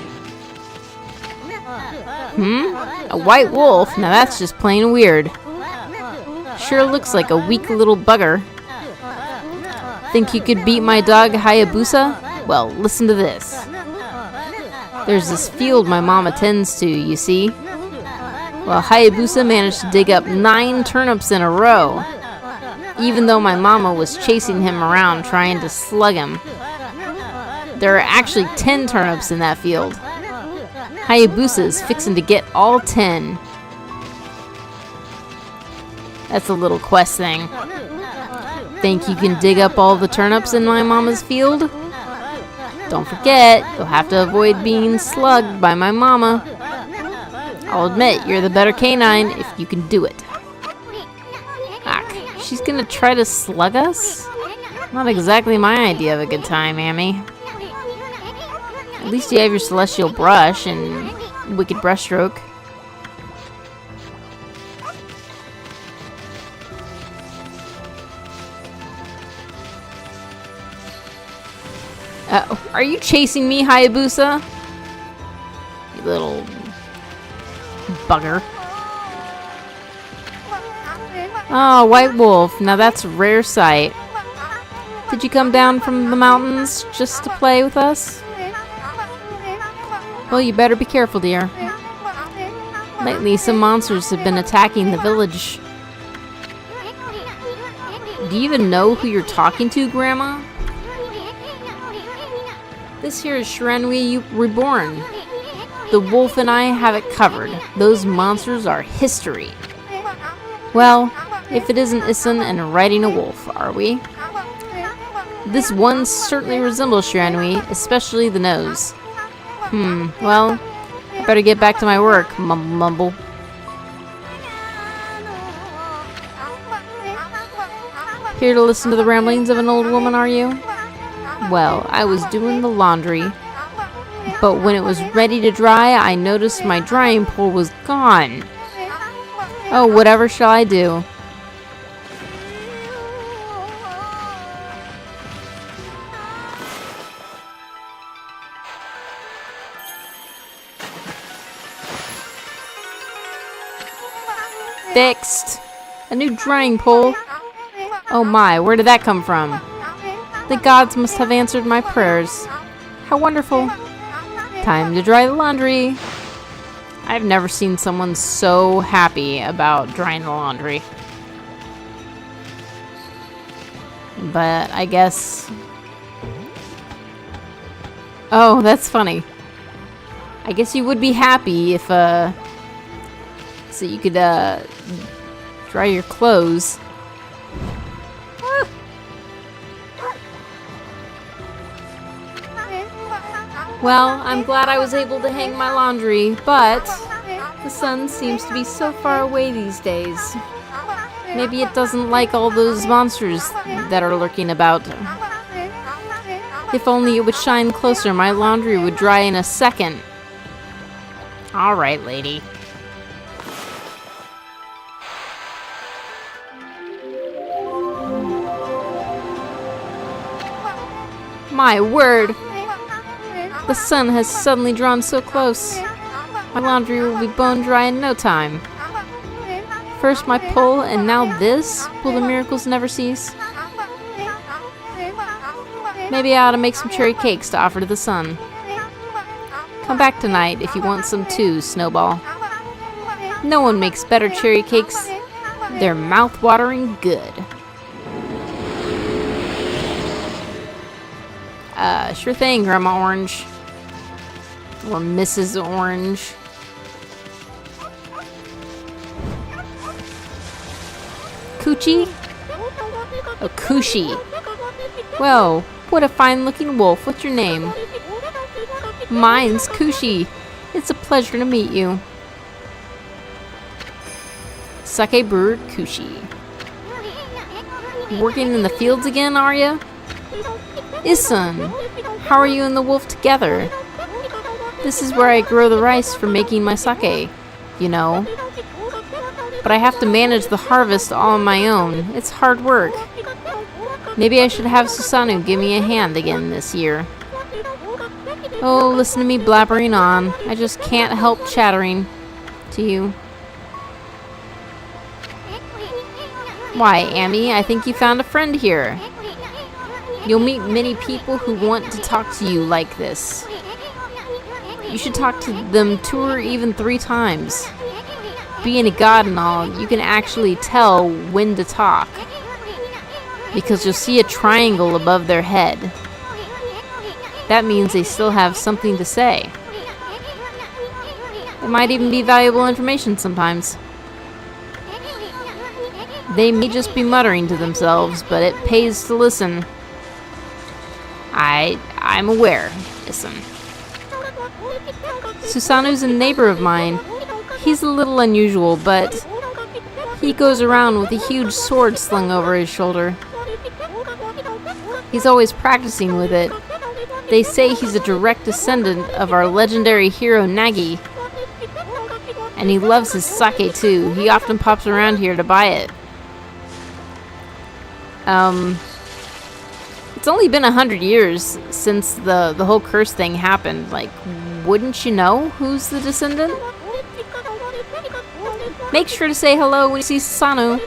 A white wolf? Now that's just plain weird. Sure looks like a weak little bugger. Think you could beat my dog Hayabusa? Well, listen to this. There's this field my mom attends to, you see. Well, Hayabusa managed to dig up 9 turnips in a row, even though my mama was chasing him around trying to slug him. There are actually 10 turnips in that field. Hayabusa is fixing to get all 10. That's a little quest thing. Think you can dig up all the turnips in my mama's field? Don't forget, you'll have to avoid being slugged by my mama. I'll admit, you're the better canine if you can do it. She's gonna try to slug us? Not exactly my idea of a good time, Amy. At least you have your celestial brush and wicked brushstroke. Are you chasing me, Hayabusa? You little bugger. Oh, white wolf. Now that's a rare sight. Did you come down from the mountains just to play with us? Well, you better be careful, dear. Lately, some monsters have been attacking the village. Do you even know who you're talking to, Grandma? This here is Shirenui Reborn. The wolf and I have it covered. Those monsters are history. Well, if it isn't Issen and riding a wolf, are we? This one certainly resembles Shirenui, especially the nose. Well, I better get back to my work, mumble. Here to listen to the ramblings of an old woman, are you? Well, I was doing the laundry, but when it was ready to dry, I noticed my drying pole was gone. Oh, whatever shall I do? Fixed! A new drying pole. Oh my, where did that come from? The gods must have answered my prayers. How wonderful. Time to dry the laundry. I've never seen someone so happy about drying the laundry. But I guess... Oh, that's funny. I guess you would be happy if, so you could, dry your clothes. Well, I'm glad I was able to hang my laundry, but the sun seems to be so far away these days. Maybe it doesn't like all those monsters that are lurking about. If only it would shine closer, my laundry would dry in a second. Alright, lady. My word! The sun has suddenly drawn so close. My laundry will be bone dry in no time. First my pull, and now this? Will the miracles never cease? Maybe I ought to make some cherry cakes to offer to the sun. Come back tonight if you want some too, Snowball. No one makes better cherry cakes. They're mouth-watering good. Sure thing, Grandma Orange. Or Mrs. Orange. Coochie? Oh, Coochie. Well, what a fine-looking wolf. What's your name? Mine's Coochie. It's a pleasure to meet you. Sake brewer Coochie. Working in the fields again, are ya? Isun, how are you and the wolf together? This is where I grow the rice for making my sake, you know. But I have to manage the harvest all on my own. It's hard work. Maybe I should have Susanoo give me a hand again this year. Oh, listen to me blabbering on. I just can't help chattering to you. Why, Amy, I think you found a friend here. You'll meet many people who want to talk to you like this. You should talk to them 2 or even 3 times. Being a god and all, you can actually tell when to talk. Because you'll see a triangle above their head. That means they still have something to say. It might even be valuable information sometimes. They may just be muttering to themselves, but it pays to listen. I'm aware. Listen. Susanoo's a neighbor of mine. He's a little unusual, but he goes around with a huge sword slung over his shoulder. He's always practicing with it. They say he's a direct descendant of our legendary hero Nagi. And he loves his sake too. He often pops around here to buy it. It's only been 100 years since the whole curse thing happened. Like, wouldn't you know who's the descendant? Make sure to say hello when you see Susanoo.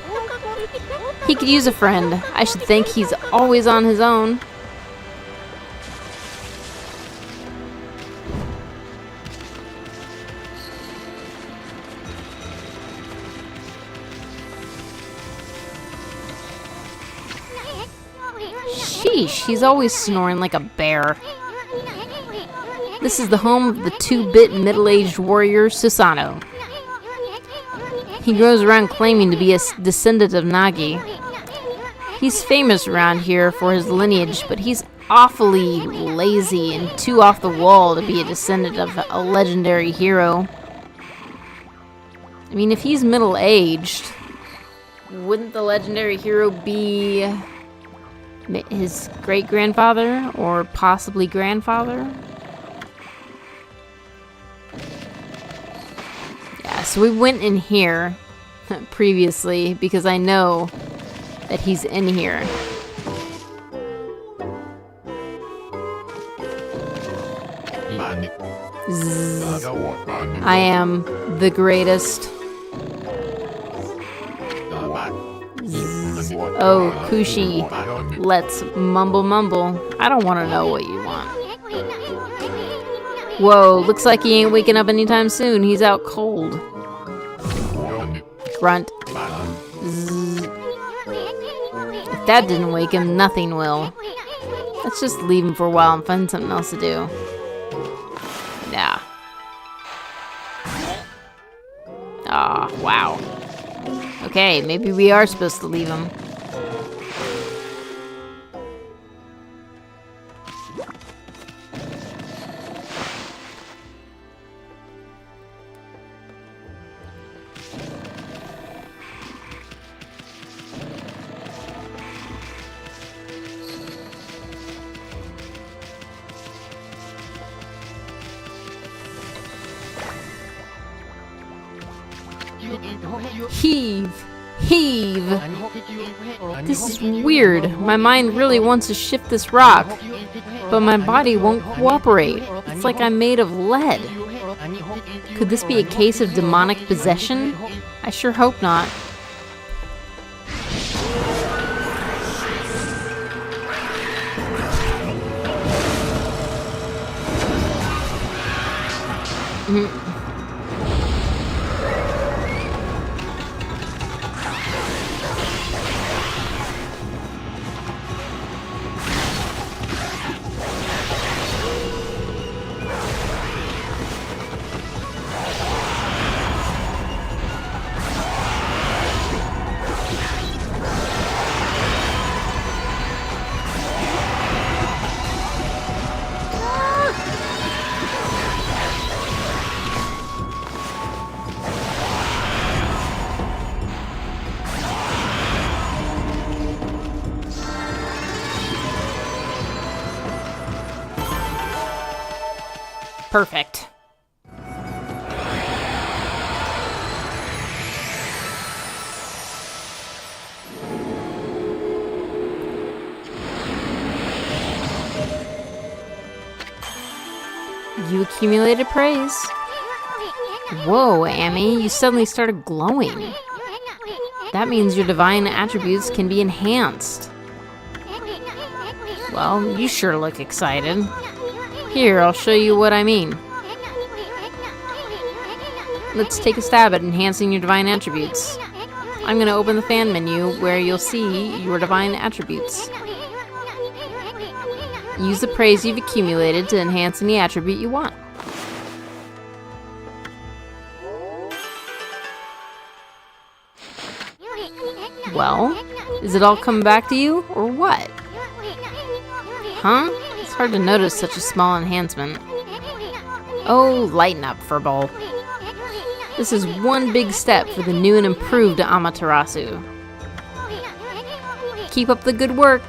He could use a friend. I should think he's always on his own. Sheesh, he's always snoring like a bear. This is the home of the 2-bit middle-aged warrior Susanoo. He goes around claiming to be a descendant of Nagi. He's famous around here for his lineage, but he's awfully lazy and too off the wall to be a descendant of a legendary hero. I mean, if he's middle-aged, wouldn't the legendary hero be his great-grandfather or possibly grandfather? Yeah, so we went in here previously because I know that he's in here. Zzz. I am the greatest. Zzz. Oh, Coochie. Let's mumble. I don't want to know what you want. Whoa, looks like he ain't waking up anytime soon. He's out cold. Grunt. Zzz. that didn't wake him, nothing will. Let's just leave him for a while and find something else to do. Yeah. Ah, wow. Okay, maybe we are supposed to leave him. Heave! Heave! This is weird. My mind really wants to shift this rock, but my body won't cooperate. It's like I'm made of lead. Could this be a case of demonic possession? I sure hope not. Perfect. You accumulated praise. Whoa, Amy, you suddenly started glowing. That means your divine attributes can be enhanced. Well, you sure look excited. Here, I'll show you what I mean. Let's take a stab at enhancing your divine attributes. I'm going to open the fan menu where you'll see your divine attributes. Use the praise you've accumulated to enhance any attribute you want. Well, is it all coming back to you, or what? Huh? It's hard to notice such a small enhancement. Oh, lighten up, Furball. This is one big step for the new and improved Amaterasu. Keep up the good work.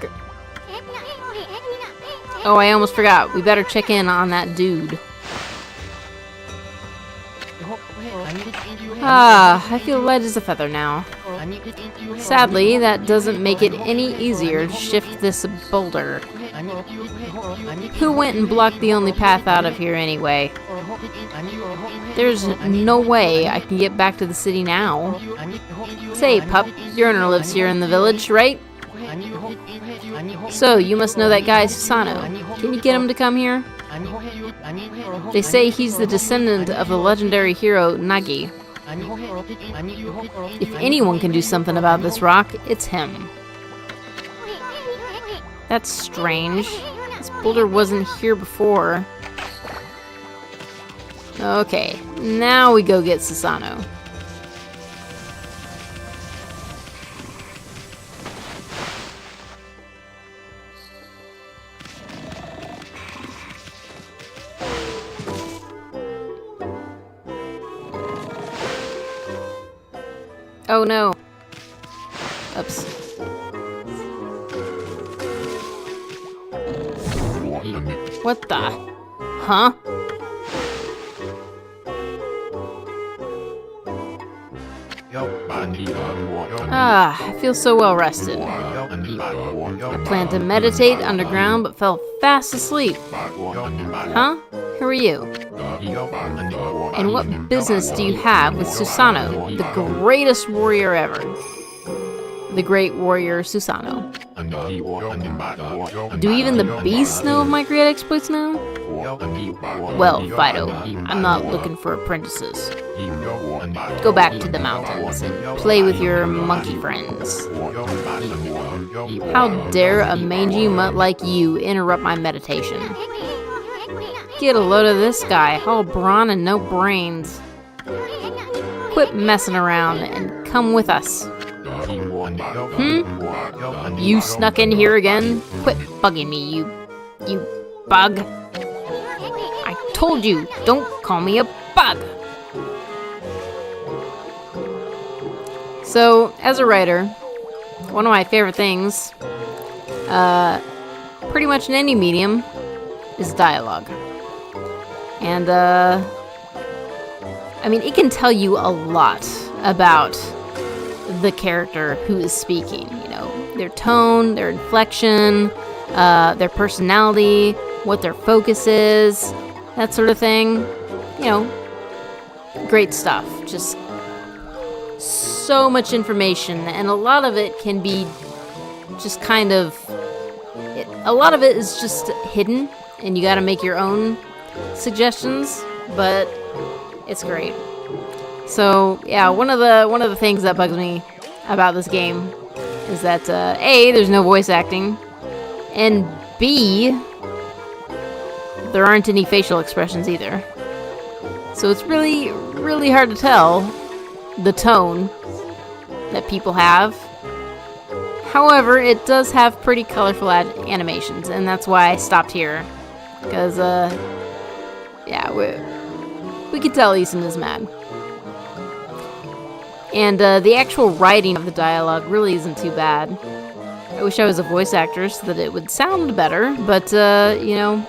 Oh, I almost forgot. We better check in on that dude. Ah, I feel light as a feather now. Sadly, that doesn't make it any easier to shift this boulder. Who went and blocked the only path out of here anyway? There's no way I can get back to the city now. Say, pup, your owner lives here in the village, right? So, you must know that guy Susano. Can you get him to come here? They say he's the descendant of the legendary hero Nagi. If anyone can do something about this rock, it's him. That's strange. This boulder wasn't here before. Okay, now we go get Susano. Oh no. Oops. What the? Huh? Ah, I feel so well rested. I planned to meditate underground but fell fast asleep. Huh? Who are you? And what business do you have with Susano, the greatest warrior ever? The great warrior Susano. Do even the beasts know of my great exploits now? Well, Fido, I'm not looking for apprentices. Go back to the mountains and play with your monkey friends. How dare a mangy mutt like you interrupt my meditation? Get a load of this guy, all brawn and no brains. Quit messing around and come with us. You snuck in here again? Quit bugging me, you bug. I told you, don't call me a bug. So, as a writer, one of my favorite things, pretty much in any medium, is dialogue. And, I mean, it can tell you a lot about the character who is speaking. You know, their tone, their inflection, their personality, what their focus is, that sort of thing. You know, great stuff. Just so much information, and a lot of it can be just kind of... a lot of it is just hidden, and you gotta make your own suggestions, but it's great. So yeah, one of the things that bugs me about this game is that A, there's no voice acting, and B, there aren't any facial expressions either. So it's really, really hard to tell the tone that people have. However, it does have pretty colorful animations, and that's why I stopped here. Because, yeah, we could tell Ethan is mad. And the actual writing of the dialogue really isn't too bad. I wish I was a voice actor so that it would sound better, but, you know,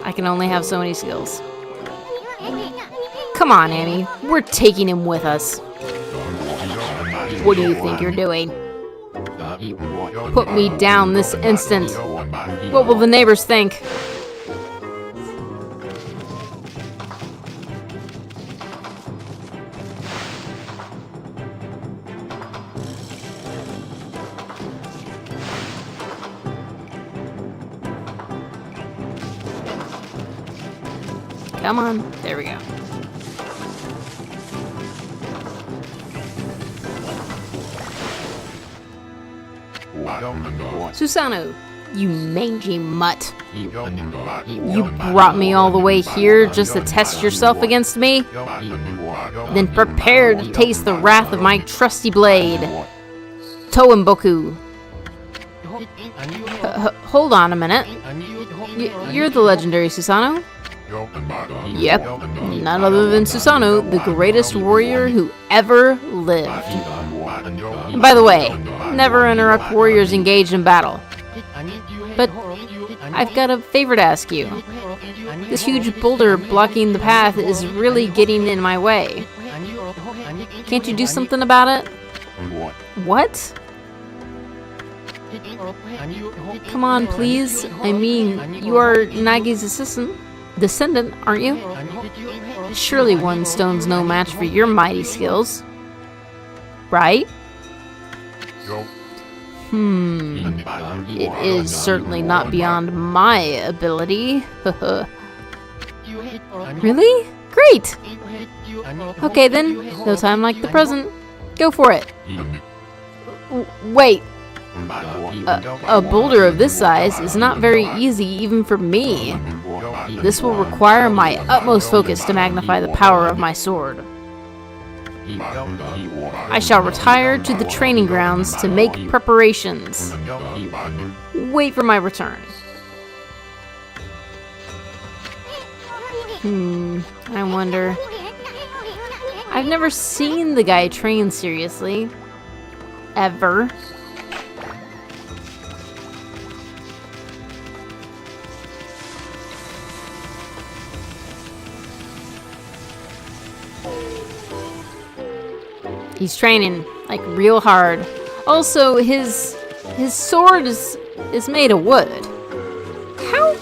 I can only have so many skills. Come on, Amy, we're taking him with us. What do you think you're doing? Put me down this instant. What will the neighbors think? Come on, there we go. Susanoo, you mangy mutt. You brought me all the way here just to test yourself against me? Then prepare to taste the wrath of my trusty blade. Toemboku. Hold on a minute. You're the legendary Susanoo? Yep, none other than Susanoo, the greatest warrior who ever lived. And by the way, never interrupt warriors engaged in battle. But I've got a favor to ask you. This huge boulder blocking the path is really getting in my way. Can't you do something about it? What? Come on, please. I mean, you are Nagi's descendant, aren't you? Surely one stone's no match for your mighty skills. Right? It is certainly not beyond my ability. Really? Great! Okay then, no time like the present. Go for it. Wait. A boulder of this size is not very easy even for me. This will require my utmost focus to magnify the power of my sword. I shall retire to the training grounds to make preparations. Wait for my return. I wonder... I've never seen the guy train seriously. Ever. He's training, like, real hard. Also, his sword is made of wood. How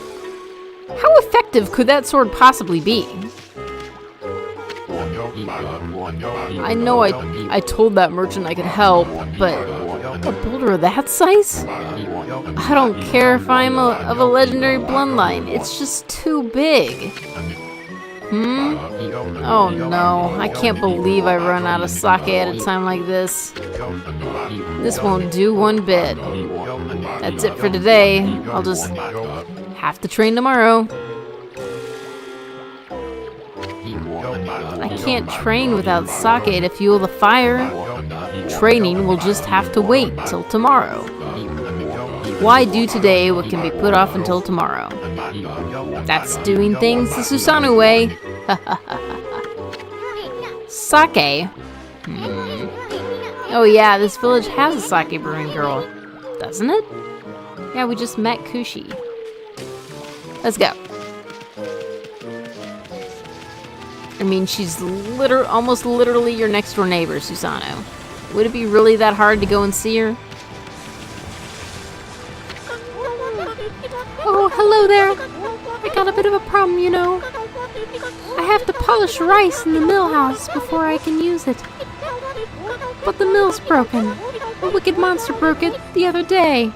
effective could that sword possibly be? I know I told that merchant I could help, but a boulder of that size? I don't care if I'm of a legendary bloodline, it's just too big. Oh no, I can't believe I run out of sake at a time like this. This won't do one bit. That's it for today. I'll just have to train tomorrow. I can't train without sake to fuel the fire. Training will just have to wait till tomorrow. Why do today what can be put off until tomorrow? That's doing things the Susanoo way. Sake? Oh yeah, this village has a sake brewing girl, doesn't it? Yeah, we just met Kushi. Let's go. I mean, she's almost literally your next door neighbor, Susanoo. Would it be really that hard to go and see her? Oh, hello there. I got a bit of a problem, you know. I have to polish rice in the mill house before I can use it. But the mill's broken. A wicked monster broke it the other day.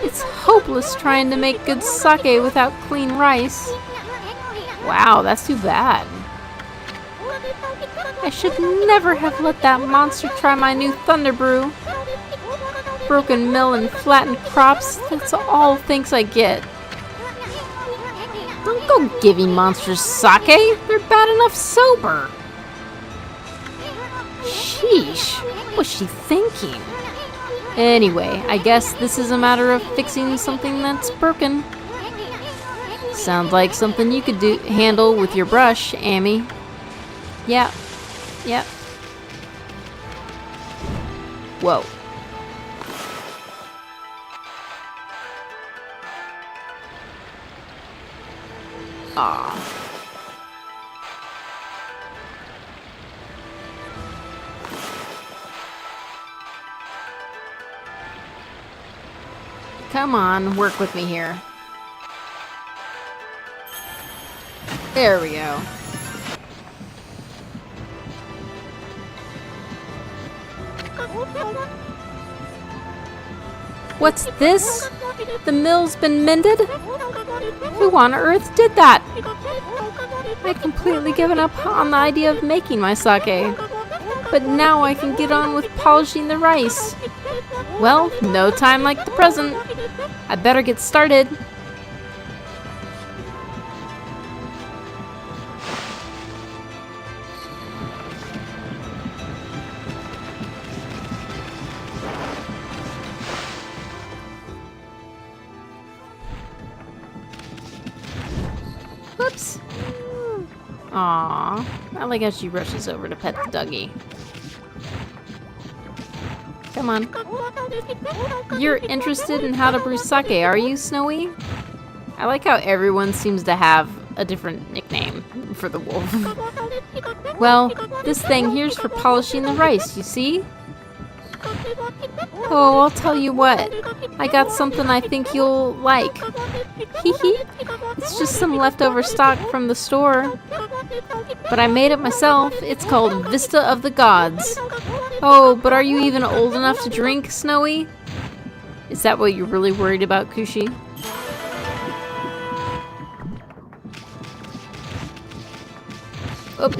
It's hopeless trying to make good sake without clean rice. Wow, that's too bad. I should never have let that monster try my new Thunder Brew. Broken mill and flattened crops, that's all thanks I get. Don't go giving monsters sake, they're bad enough sober. Sheesh, what was she thinking? Anyway, I guess this is a matter of fixing something that's broken. Sounds like something you could handle with your brush, Amy. Yeah. Yep. Whoa. Aw. Come on, work with me here. There we go. What's this? The mill's been mended? Who on earth did that? I'd completely given up on the idea of making my sake. But now I can get on with polishing the rice. Well, no time like the present. I better get started. Whoops. Aww. I like how she rushes over to pet the doggy. Come on. You're interested in how to brew sake, are you, Snowy? I like how everyone seems to have a different nickname for the wolf. Well, this thing here's for polishing the rice, you see? Oh, I'll tell you what. I got something I think you'll like. Hee hee. It's just some leftover stock from the store. But I made it myself. It's called Vista of the Gods. Oh, but are you even old enough to drink, Snowy? Is that what you're really worried about, Kushi? Oh.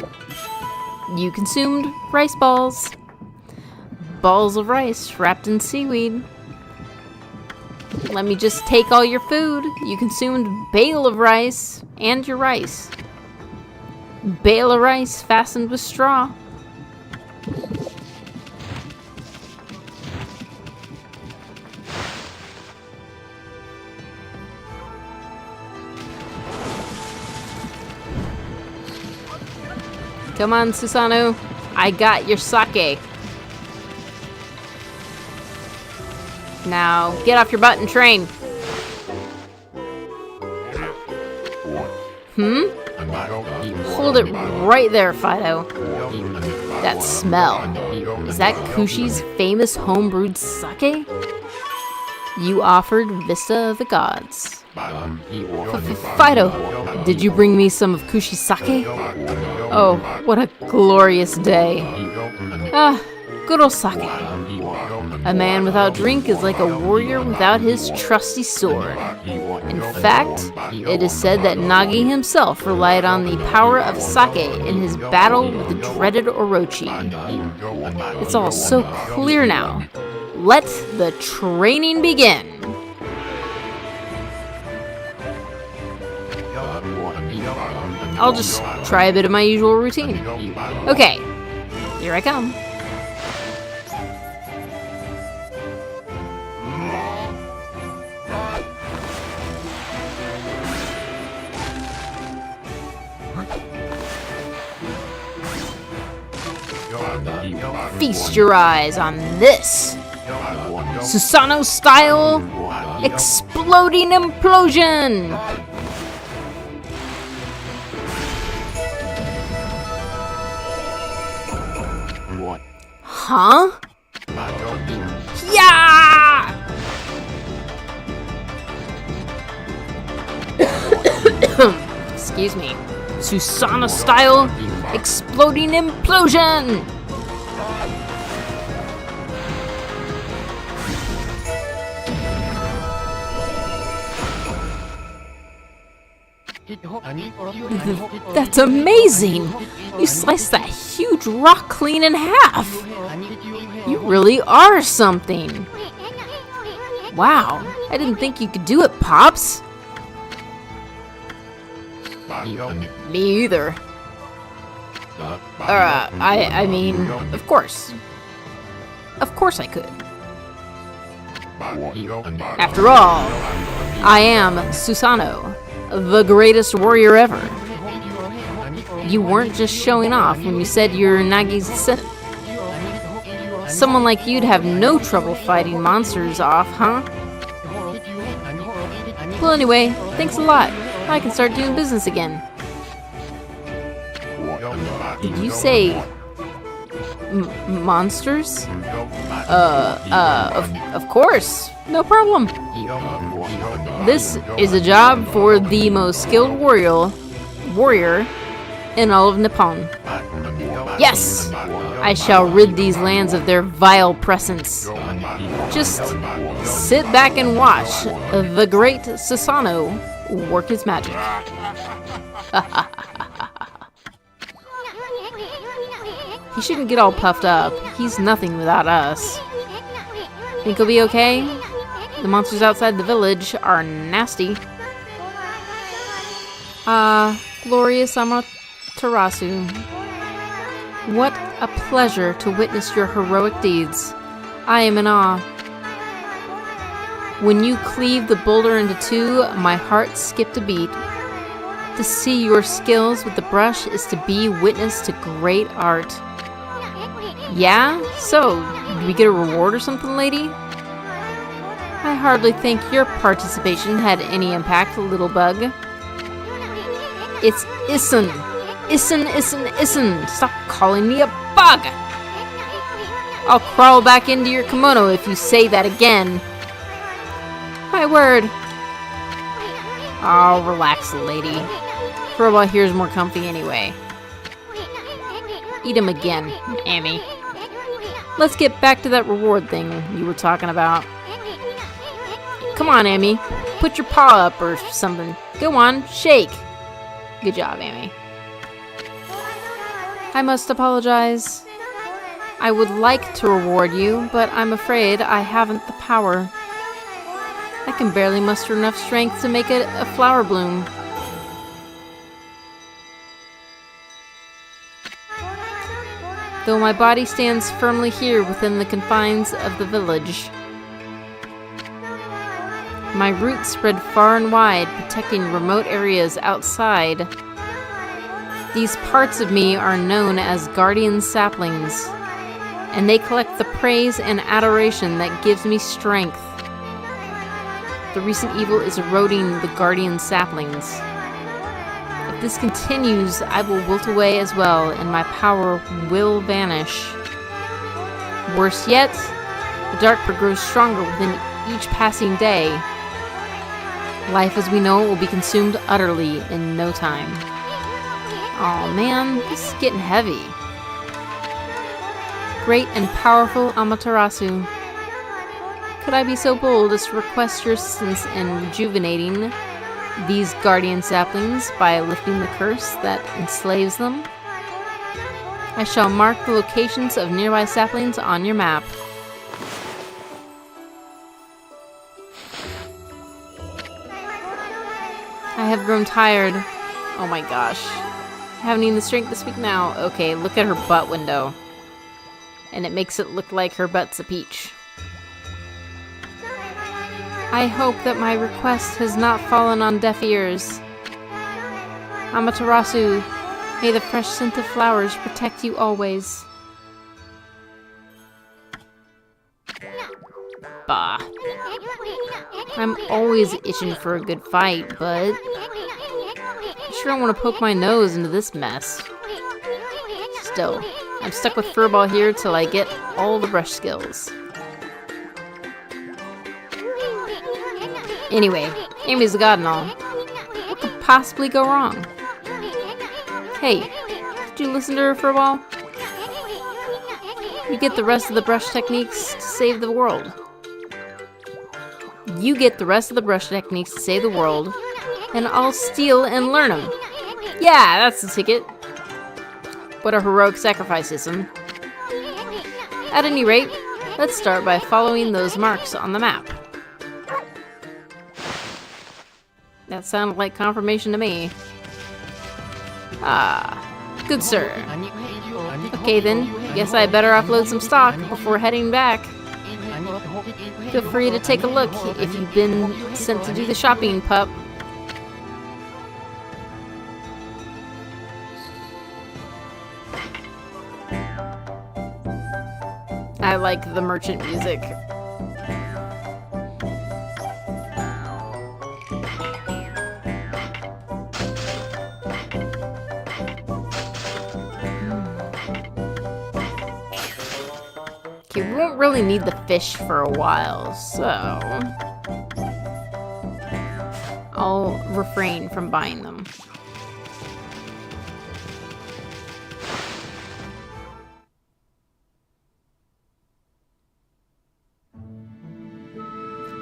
You consumed rice balls. Balls of rice wrapped in seaweed. Let me just take all your food. You consumed bale of rice and your rice. Bale of rice fastened with straw. Come on, Susanoo. I got your sake. Now, get off your butt and train. Hold it right there, Fido. That smell. Is that Kushi's famous homebrewed sake? You offered Vista of the Gods. Fido, did you bring me some of Kushi's sake? Oh, what a glorious day. Ah, good old sake. A man without drink is like a warrior without his trusty sword. In fact, it is said that Nagi himself relied on the power of sake in his battle with the dreaded Orochi. It's all so clear now. Let the training begin. I'll just try a bit of my usual routine. Okay, here I come. Feast your eyes on this Susanoo style exploding implosion. Huh? Yeah! Excuse me. Susanoo style exploding implosion. That's amazing! You sliced that huge rock clean in half! You really are something! Wow, I didn't think you could do it, Pops! Me either. I mean, of course. Of course I could. After all, I am Susanoo, the greatest warrior ever. You weren't just showing off when you said you're Nagi's son. Someone like you'd have no trouble fighting monsters off, huh? Well, anyway, thanks a lot. I can start doing business again. Did you say monsters? Of course. No problem. This is a job for the most skilled warrior in all of Nippon. Yes! I shall rid these lands of their vile presence. Just sit back and watch the great Susanoo work his magic. He shouldn't get all puffed up. He's nothing without us. Think he'll be okay? The monsters outside the village are nasty. Glorious Amaterasu. What a pleasure to witness your heroic deeds. I am in awe. When you cleaved the boulder into two, my heart skipped a beat. To see your skills with the brush is to be witness to great art. Yeah? So, did we get a reward or something, lady? I hardly think your participation had any impact, little bug. It's Issen. Issen. Stop calling me a bug! I'll crawl back into your kimono if you say that again. My word. Oh, relax, lady. For a while here's more comfy anyway. Eat him again, Amy. Let's get back to that reward thing you were talking about. Come on, Amy. Put your paw up or something. Go on, shake. Good job, Amy. I must apologize. I would like to reward you, but I'm afraid I haven't the power. I can barely muster enough strength to make a flower bloom. Though my body stands firmly here within the confines of the village. My roots spread far and wide, protecting remote areas outside. These parts of me are known as guardian saplings, and they collect the praise and adoration that gives me strength. The recent evil is eroding the guardian saplings. If this continues, I will wilt away as well, and my power will vanish. Worse yet, the dark grows stronger within each passing day. Life as we know it will be consumed utterly in no time. Aw, man, this is getting heavy. Great and powerful Amaterasu, could I be so bold as to request your assistance in rejuvenating these guardian saplings by lifting the curse that enslaves them? I shall mark the locations of nearby saplings on your map. I have grown tired. Oh my gosh. I haven't even the strength to speak now. Okay, look at her butt window. And it makes it look like her butt's a peach. I hope that my request has not fallen on deaf ears. Amaterasu, may the fresh scent of flowers protect you always. Bah. I'm always itching for a good fight, but I sure don't want to poke my nose into this mess. Still, I'm stuck with Furball here till I get all the brush skills. Anyway, Amy's a god and all. What could possibly go wrong? Hey, did you listen to her, Furball? You get the rest of the brush techniques to save the world. You get the rest of the brush techniques to save the world, and I'll steal and learn them. Yeah, that's the ticket. What a heroic sacrifice, isn't it? At any rate, let's start by following those marks on the map. That sounded like confirmation to me. Ah, good sir. Okay then, guess I better upload some stock before heading back. Feel free to take a look if you've been sent to do the shopping, pup. I like the merchant music. Okay, we won't really need the fish for a while, so I'll refrain from buying them.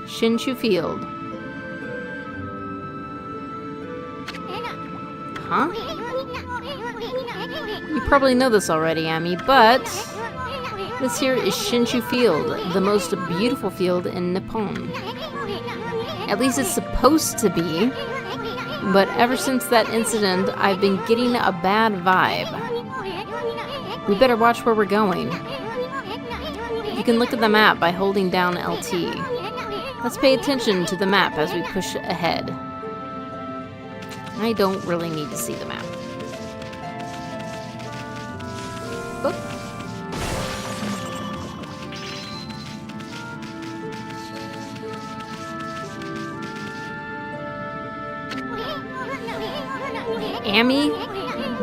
Shinshu Field. Huh? You probably know this already, Ami, but this here is Shinshu Field, the most beautiful field in Nippon. At least it's supposed to be, but ever since that incident, I've been getting a bad vibe. We better watch where we're going. You can look at the map by holding down LT. Let's pay attention to the map as we push ahead. I don't really need to see the map. Oop. Ami,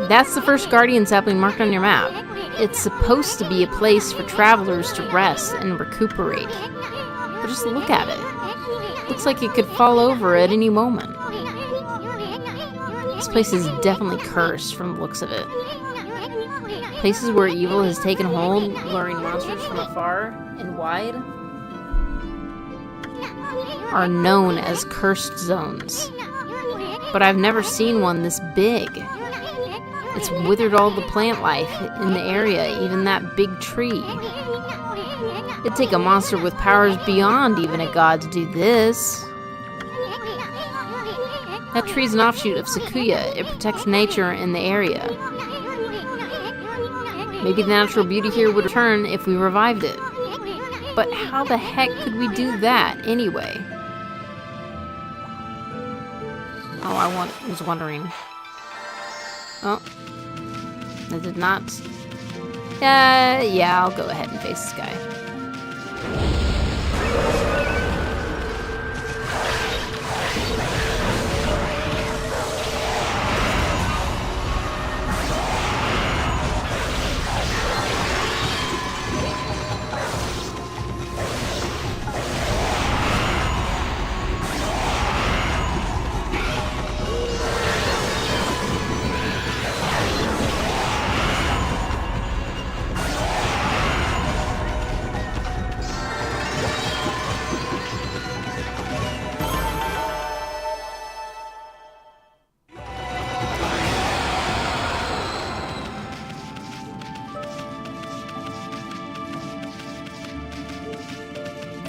that's the first guardian sapling marked on your map. It's supposed to be a place for travelers to rest and recuperate. But just look at it. Looks like it could fall over at any moment. This place is definitely cursed from the looks of it. Places where evil has taken hold, luring monsters from afar and wide, are known as cursed zones. But I've never seen one this big. It's withered all the plant life in the area, even that big tree. It'd take a monster with powers beyond even a god to do this. That tree's an offshoot of Sakuya. It protects nature in the area. Maybe the natural beauty here would return if we revived it. But how the heck could we do that anyway? Oh, I was wondering. Oh. I did not. Yeah, I'll go ahead and face this guy.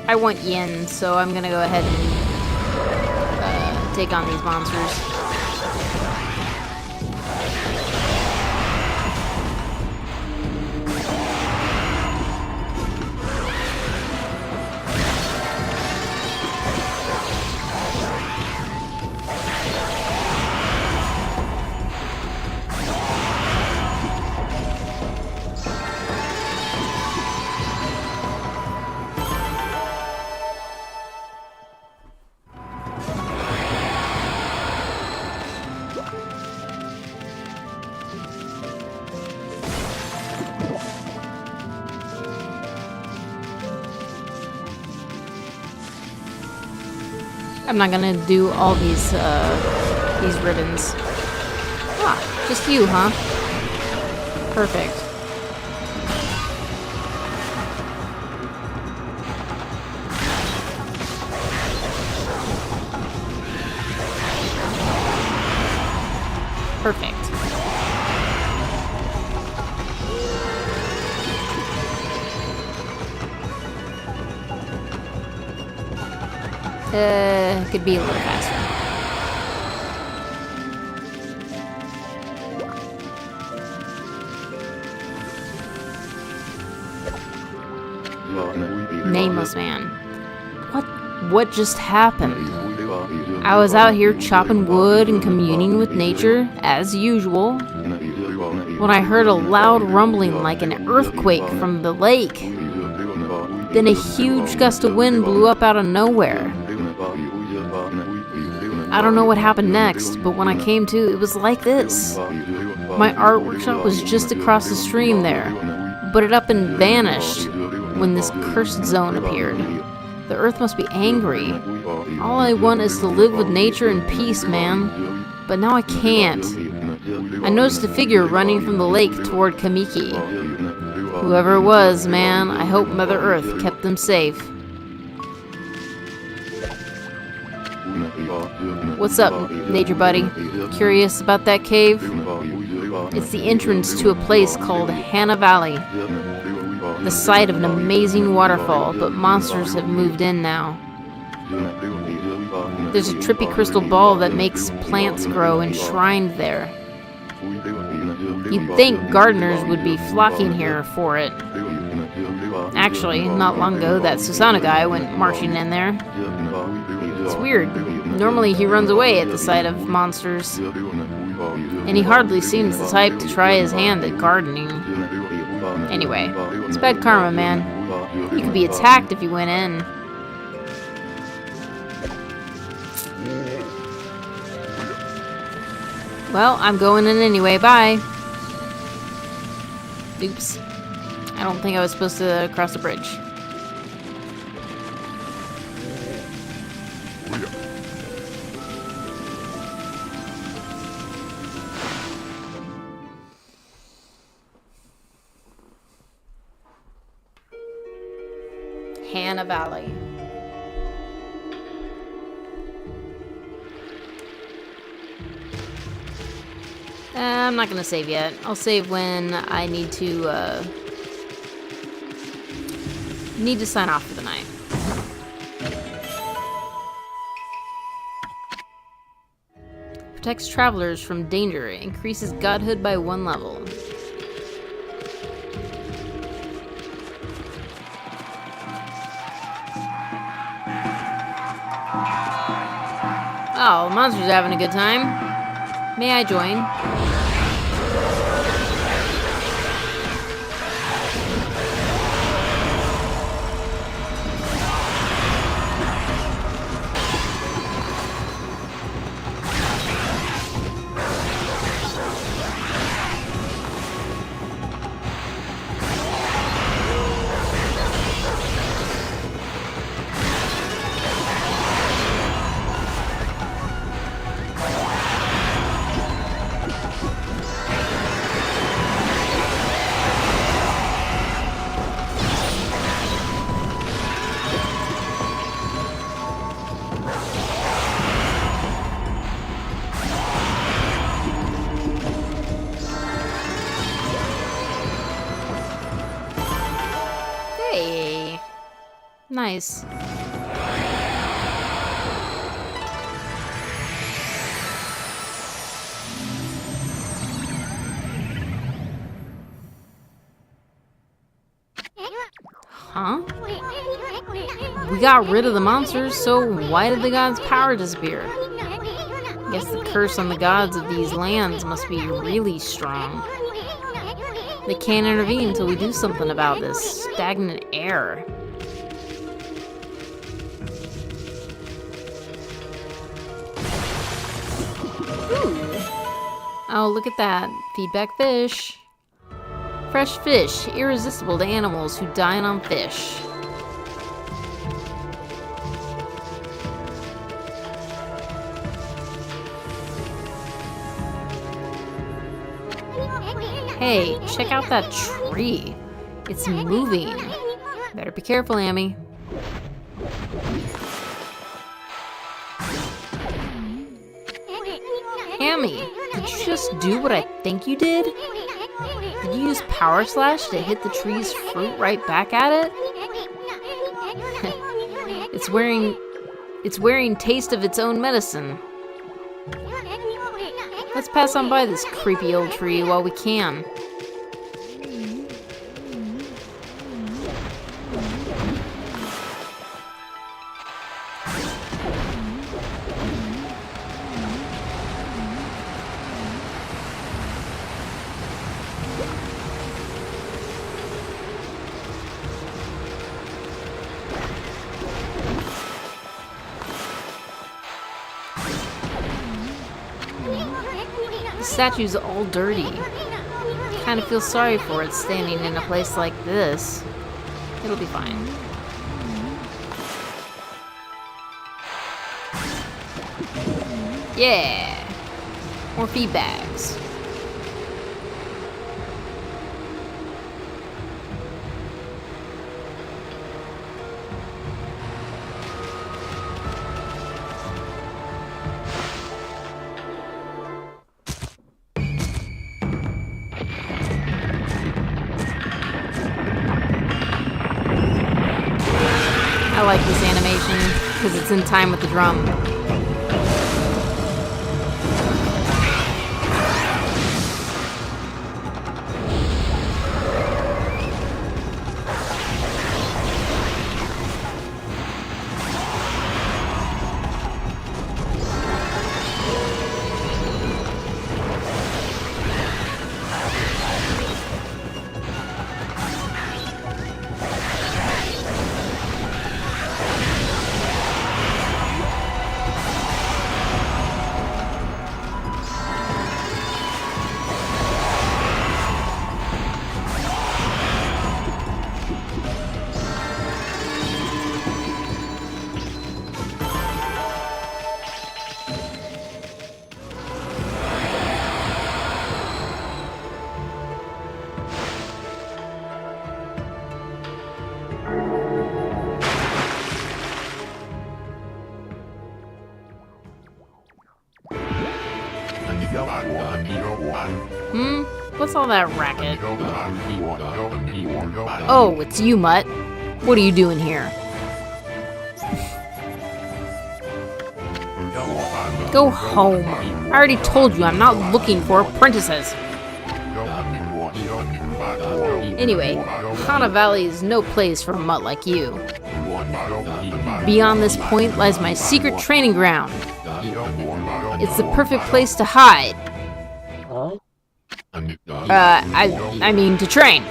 I want yen, so I'm gonna go ahead and take on these monsters. I'm not gonna do all these ribbons. Ah, just you, huh? Perfect. Perfect. Could be a little faster. Nameless man. What just happened? I was out here chopping wood and communing with nature, as usual, when I heard a loud rumbling like an earthquake from the lake. Then a huge gust of wind blew up out of nowhere. I don't know what happened next, but when I came to, it was like this. My art workshop was just across the stream there, but it up and vanished when this cursed zone appeared. The earth must be angry. All I want is to live with nature in peace, man. But now I can't. I noticed a figure running from the lake toward Kamiki. Whoever it was, man, I hope Mother Earth kept them safe. What's up, nature buddy? Curious about that cave? It's the entrance to a place called Hana Valley, the site of an amazing waterfall, but monsters have moved in now. There's a trippy crystal ball that makes plants grow enshrined there. You'd think gardeners would be flocking here for it. Actually, not long ago, that Susanoo guy went marching in there. It's weird. Normally he runs away at the sight of monsters. And he hardly seems the type to try his hand at gardening. Anyway, it's bad karma, man. You could be attacked if you went in. Well, I'm going in anyway, bye. Oops. I don't think I was supposed to cross the bridge. Hana Valley. I'm not gonna save yet. I'll save when I need to sign off for the night. Protects travelers from danger. Increases godhood by 1 level. Oh, the monster's having a good time. May I join? Nice. Huh? We got rid of the monsters, so why did the gods' power disappear? I guess the curse on the gods of these lands must be really strong. They can't intervene until we do something about this stagnant air. Ooh. Oh, look at that. Feedback fish. Fresh fish, irresistible to animals who dine on fish. Hey, check out that tree. It's moving. Better be careful, Amy. Amy, did you just do what I think you did? Did you use Power Slash to hit the tree's fruit right back at it? It's wearing taste of its own medicine. Let's pass on by this creepy old tree while we can. The statue's all dirty. Kind of feel sorry for it standing in a place like this. It'll be fine. Yeah! More feedbacks. I like this animation because it's in time with the drum. What's all that racket? Oh, it's you, Mutt. What are you doing here? Go home. I already told you I'm not looking for apprentices. Anyway, Hana Valley is no place for a mutt like you. Beyond this point lies my secret training ground. It's the perfect place to hide. I mean to train.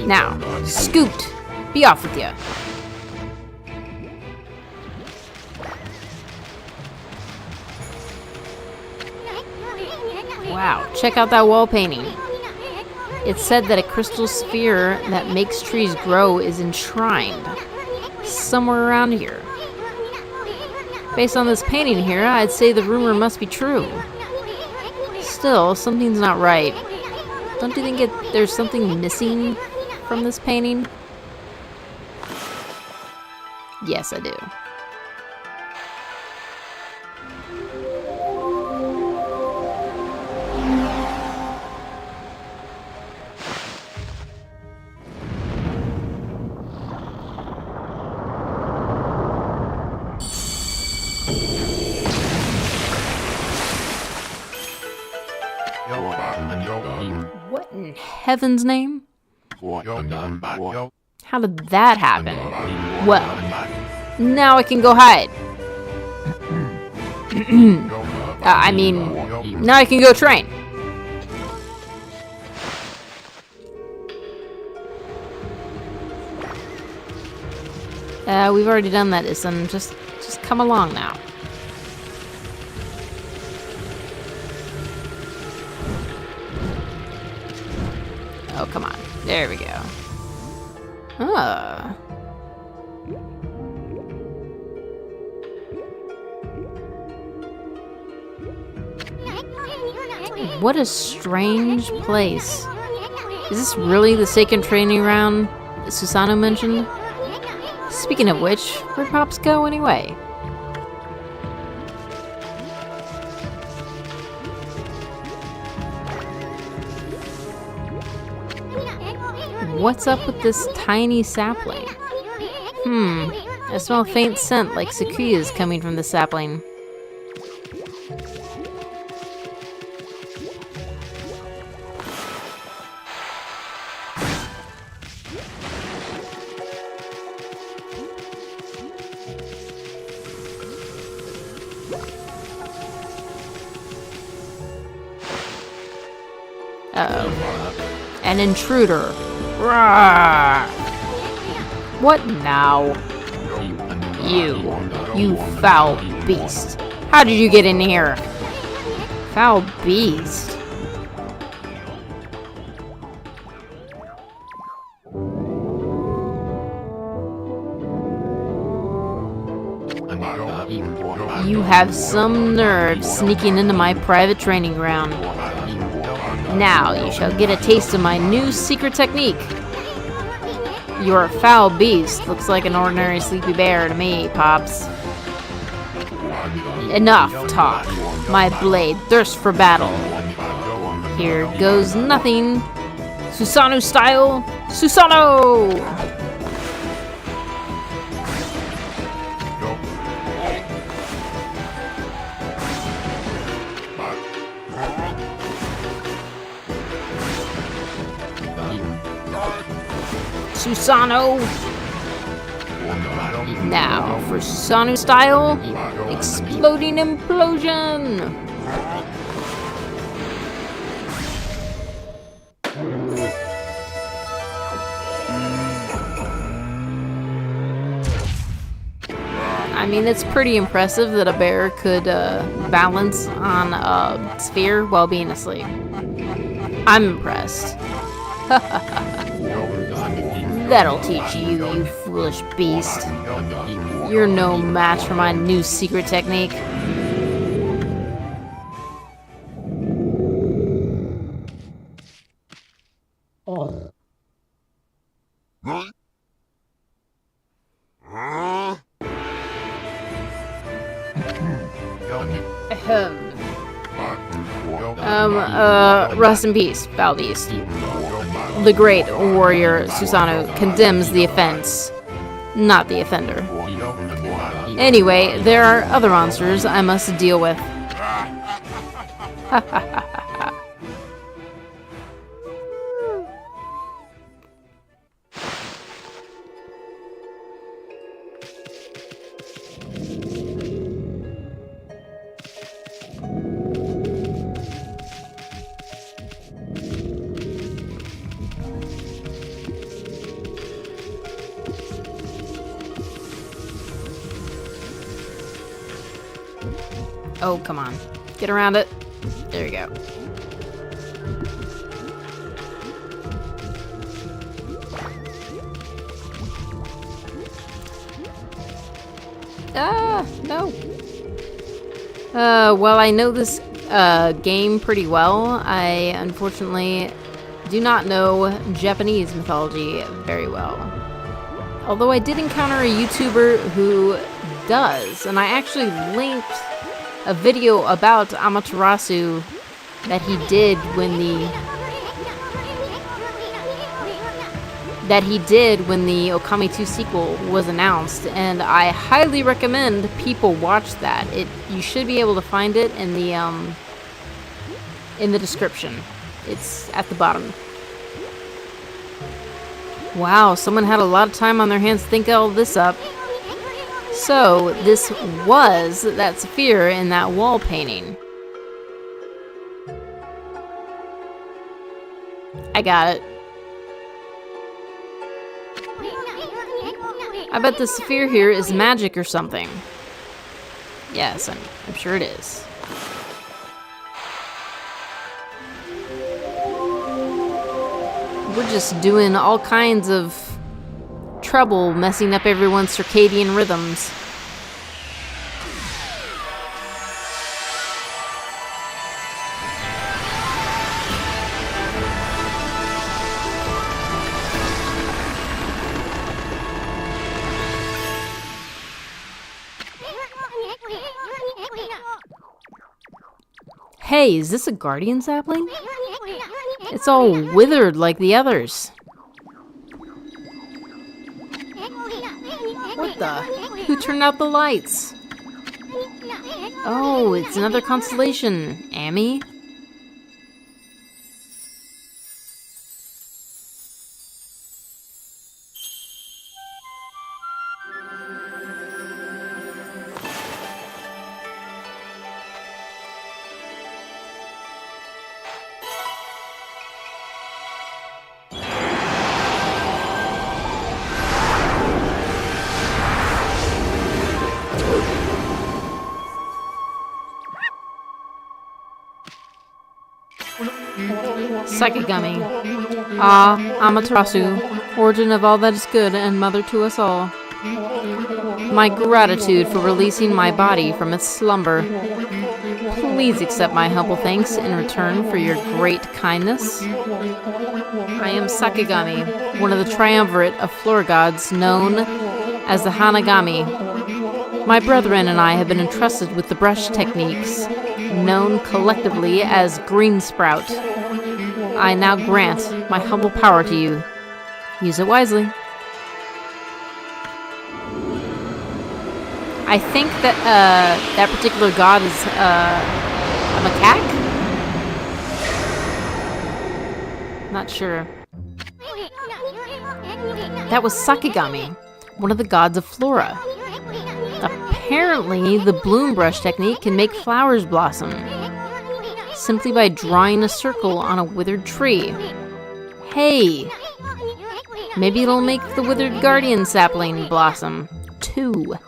Now, Scoot, be off with you. Wow, check out that wall painting. It's said that a crystal sphere that makes trees grow is enshrined somewhere around here. Based on this painting here, I'd say the rumor must be true. Still, something's not right. Don't you think there's something missing from this painting? Yes, I do. heaven's name? How did that happen? Well, now I can go hide. I mean, now I can go train. We've already done that, Isan. Just come along now. Oh, come on. There we go. Ah. What a strange place. Is this really the second training ground Susanoo mentioned? Speaking of which, where'd Pops go anyway? What's up with this tiny sapling? I smell a faint scent like sequoias coming from the sapling. Uh-oh. An intruder. Rawr. What now? You foul beast. How did you get in here? Foul beast. You have some nerve sneaking into my private training ground. Now you shall get a taste of my new secret technique. You're a foul beast. Looks like an ordinary sleepy bear to me, Pops. Enough talk. My blade thirsts for battle. Here goes nothing. Susanoo style. Susanoo! Susanoo! Now for Susanoo style, exploding implosion! I mean, it's pretty impressive that a bear could balance on a sphere while being asleep. I'm impressed. That'll teach you, you foolish beast. You're no match for my new secret technique. Rest in peace, foul beast. The great warrior Susanoo condemns the offense, not the offender. Anyway, there are other monsters I must deal with. Oh, come on. Get around it. There you go. No. Well, I know this game pretty well. I unfortunately do not know Japanese mythology very well. Although I did encounter a YouTuber who does, and I actually linked a video about Amaterasu that he did when the Okami 2 sequel was announced, and I highly recommend people watch that. You should be able to find it in the description. It's at the bottom. Wow, someone had a lot of time on their hands to think all this up. So, this was that sphere in that wall painting. I got it. I bet the sphere here is magic or something. Yes, I'm sure it is. We're just doing all kinds of trouble messing up everyone's circadian rhythms. Hey, is this a guardian sapling? It's all withered like the others. What the? Who turned out the lights? Oh, it's another constellation. Amy? Sakigami. Ah, Amaterasu, origin of all that is good and mother to us all. My gratitude for releasing my body from its slumber. Please accept my humble thanks in return for your great kindness. I am Sakigami, one of the triumvirate of floor gods known as the Hanagami. My brethren and I have been entrusted with the brush techniques, known collectively as Green Sprout. I now grant my humble power to you. Use it wisely. I think that that particular god is a macaque? Not sure. That was Sakigami, one of the gods of flora. Apparently, the bloom brush technique can make flowers blossom, simply by drawing a circle on a withered tree. Hey! Maybe it'll make the withered guardian sapling blossom, too.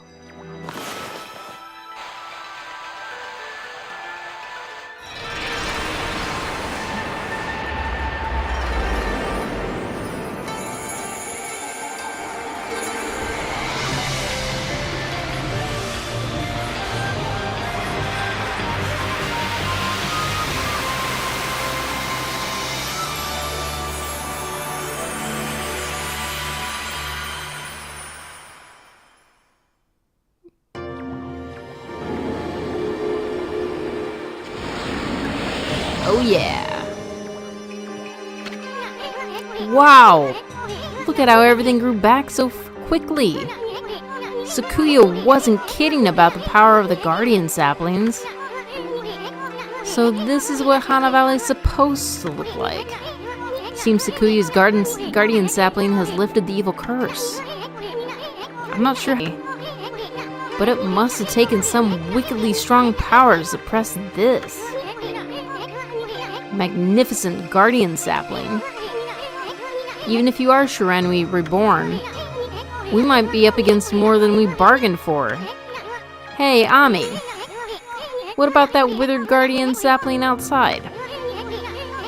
Oh yeah. Wow. Look at how everything grew back so quickly. Sakuya wasn't kidding about the power of the guardian saplings. So this is what Hana Valley is supposed to look like. Seems Sakuya's guardian sapling has lifted the evil curse. I'm not sure, but it must have taken some wickedly strong power to suppress this. Magnificent guardian sapling. Even if you are Shiranui reborn, we might be up against more than we bargained for. Hey, Ami. What about that withered guardian sapling outside?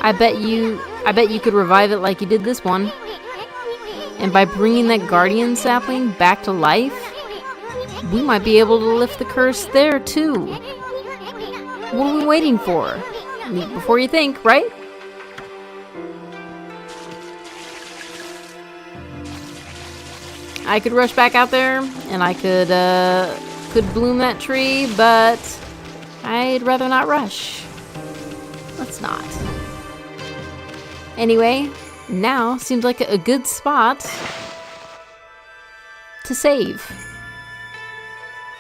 I bet you could revive it like you did this one. And by bringing that guardian sapling back to life, we might be able to lift the curse there too. What are we waiting for? Before you think, right? I could rush back out there, and I could bloom that tree, but I'd rather not rush. Let's not. Anyway, now seems like a good spot to save.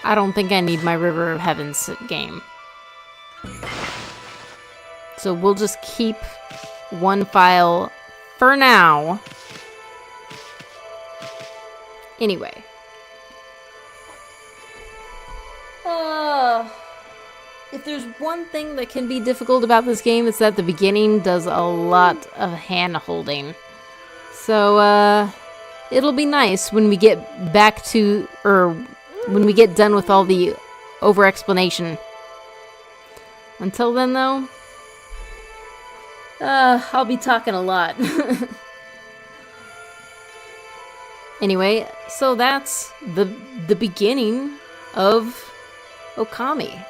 I don't think I need my River of Heavens game. So we'll just keep one file for now Anyway. If there's one thing that can be difficult about this game, it's that the beginning does a lot of hand-holding. So, it'll be nice when we get back to, or when we get done with all the over-explanation. Until then, though, I'll be talking a lot. Anyway, so that's the beginning of Okami.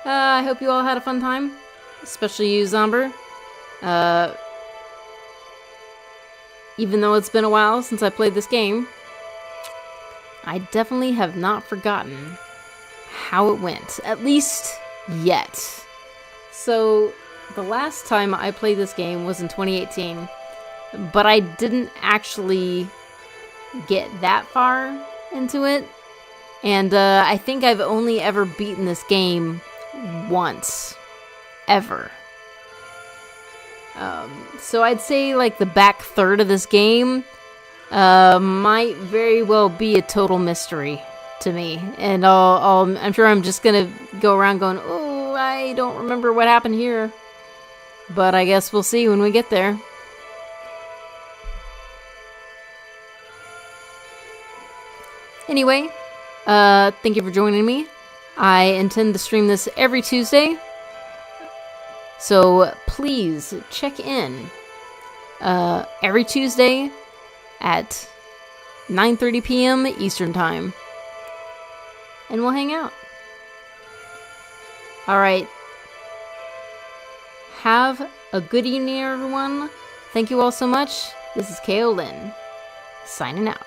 I hope you all had a fun time, especially you, Zomber. Even though it's been a while since I played this game, I definitely have not forgotten how it went, at least yet. So, the last time I played this game was in 2018, but I didn't actually get that far into it, and I think I've only ever beaten this game once, ever. So I'd say like the back third of this game might very well be a total mystery to me, and I'm sure I'm just gonna go around going, oh, I don't remember what happened here, but I guess we'll see when we get there. Anyway, thank you for joining me. I intend to stream this every Tuesday, so please check in every Tuesday at 9:30 p.m. Eastern Time, and we'll hang out. Alright, have a good evening, everyone. Thank you all so much. This is Lynn, signing out.